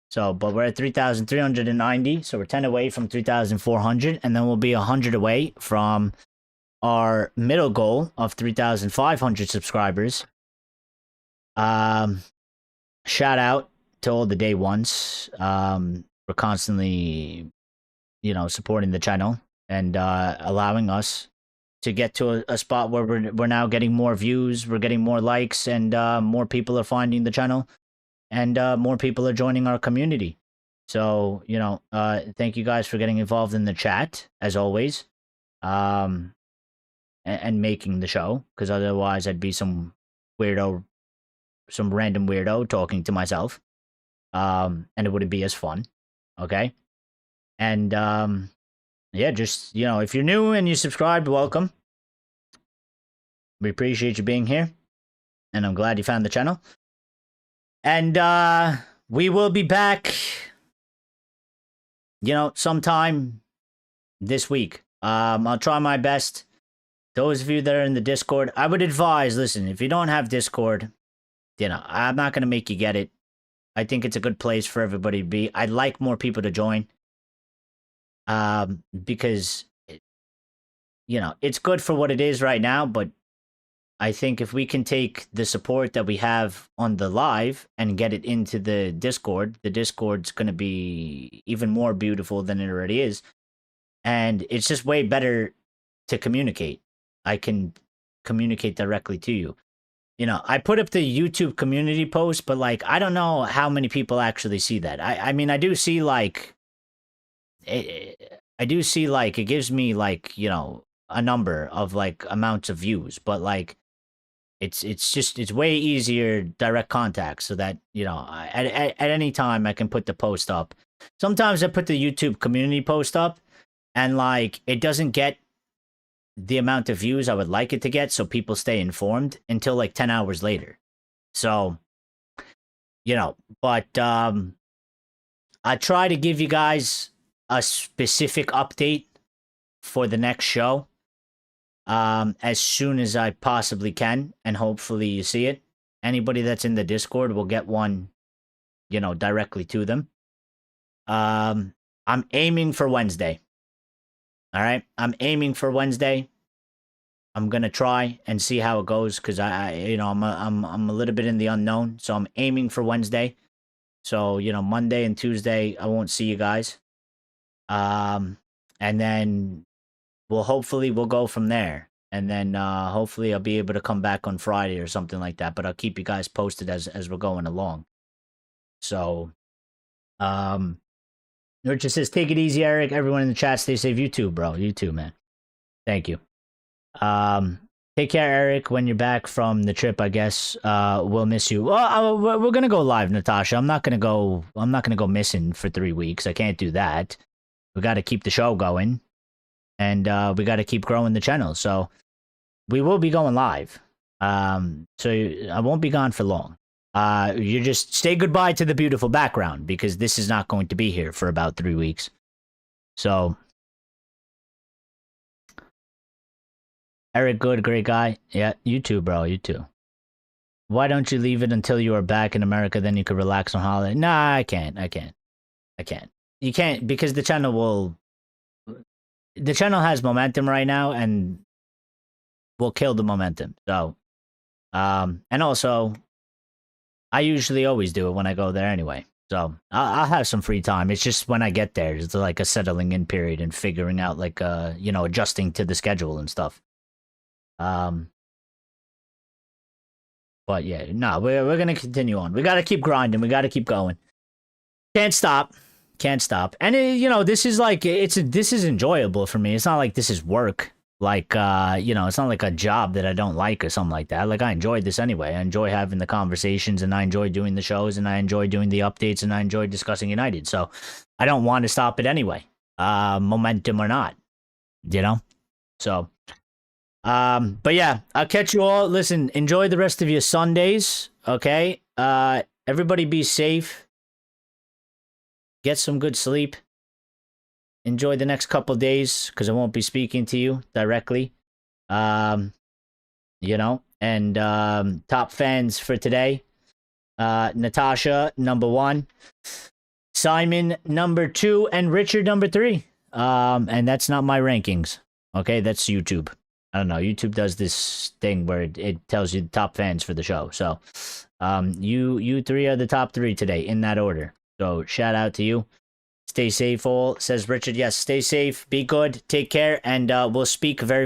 So, but we're at 3,390, so we're 10 away from 3,400, and then we'll be 100 away from our middle goal of 3,500 subscribers. Shout out to all the day ones. We're constantly, supporting the channel and allowing us to get to a spot where we're now getting more views, we're getting more likes, and more people are finding the channel, and more people are joining our community. So, thank you guys for getting involved in the chat as always. And making the show, because otherwise I'd be some random weirdo talking to myself, and it wouldn't be as fun. Okay, and yeah, just if you're new and you subscribed, welcome. We appreciate you being here, and I'm glad you found the channel. And we will be back, sometime this week. I'll try my best. Those of you that are in the Discord, I would advise, listen, if you don't have Discord, I'm not going to make you get it. I think it's a good place for everybody to be. I'd like more people to join. Because, it's good for what it is right now, but I think if we can take the support that we have on the live and get it into the Discord's going to be even more beautiful than it already is. And it's just way better to communicate. I can communicate directly to you. I put up the YouTube community post, but I don't know how many people actually see that. I mean, I do see it gives me a number of amounts of views, but it's way easier direct contact, so that at any time I can put the post up. Sometimes I put the YouTube community post up, and it doesn't get the amount of views I would like it to get, so people stay informed until 10 hours later. So, but I try to give you guys a specific update for the next show as soon as I possibly can, and hopefully you see it. Anybody that's in the Discord will get one, directly to them. I'm aiming for Wednesday. All right, I'm aiming for Wednesday. I'm gonna try and see how it goes, because I'm a little bit in the unknown. So I'm aiming for Wednesday. So Monday and Tuesday I won't see you guys. And then we'll go from there. And then hopefully I'll be able to come back on Friday or something like that. But I'll keep you guys posted as we're going along. So, Richard says, take it easy, Eric. Everyone in the chat, stay safe. You too, bro. You too, man. Thank you. Take care, Eric. When you're back from the trip, I guess we'll miss you. Well, we're gonna go live, Natasha. I'm not gonna go missing for 3 weeks. I can't do that. We got to keep the show going, and we got to keep growing the channel. So we will be going live. So I won't be gone for long. You just say goodbye to the beautiful background, because this is not going to be here for about 3 weeks. So, Eric, good, great guy. Yeah, you too, bro. You too. Why don't you leave it until you are back in America? Then you could relax on holiday. Nah, I can't. You can't, because the channel has momentum right now, and will kill the momentum. So, and also, I usually always do it when I go there anyway. So I'll have some free time. It's just when I get there, it's like a settling in period and figuring out like adjusting to the schedule and stuff. But yeah, no, we're gonna continue on. We gotta keep grinding. We gotta keep going. Can't stop. Can't stop. And this is like this is enjoyable for me. It's not like this is work. Like it's not like a job that I don't like or something like that. Like I enjoyed this anyway. I enjoy having the conversations and I enjoy doing the shows and I enjoy doing the updates and I enjoy discussing United. So I don't want to stop it anyway. Momentum or not. So but yeah, I'll catch you all. Listen, enjoy the rest of your Sundays, okay? Everybody be safe. Get some good sleep. Enjoy the next couple days because I won't be speaking to you directly. And top fans for today. Natasha, number 1. Simon, number 2, and Richard, number 3. And that's not my rankings. Okay, that's YouTube. I don't know. YouTube does this thing where it tells you the top fans for the show. So, you 3 are the top 3 today in that order. So, shout out to you. Stay safe, all, says Richard. Yes, stay safe, be good, take care, and we'll speak very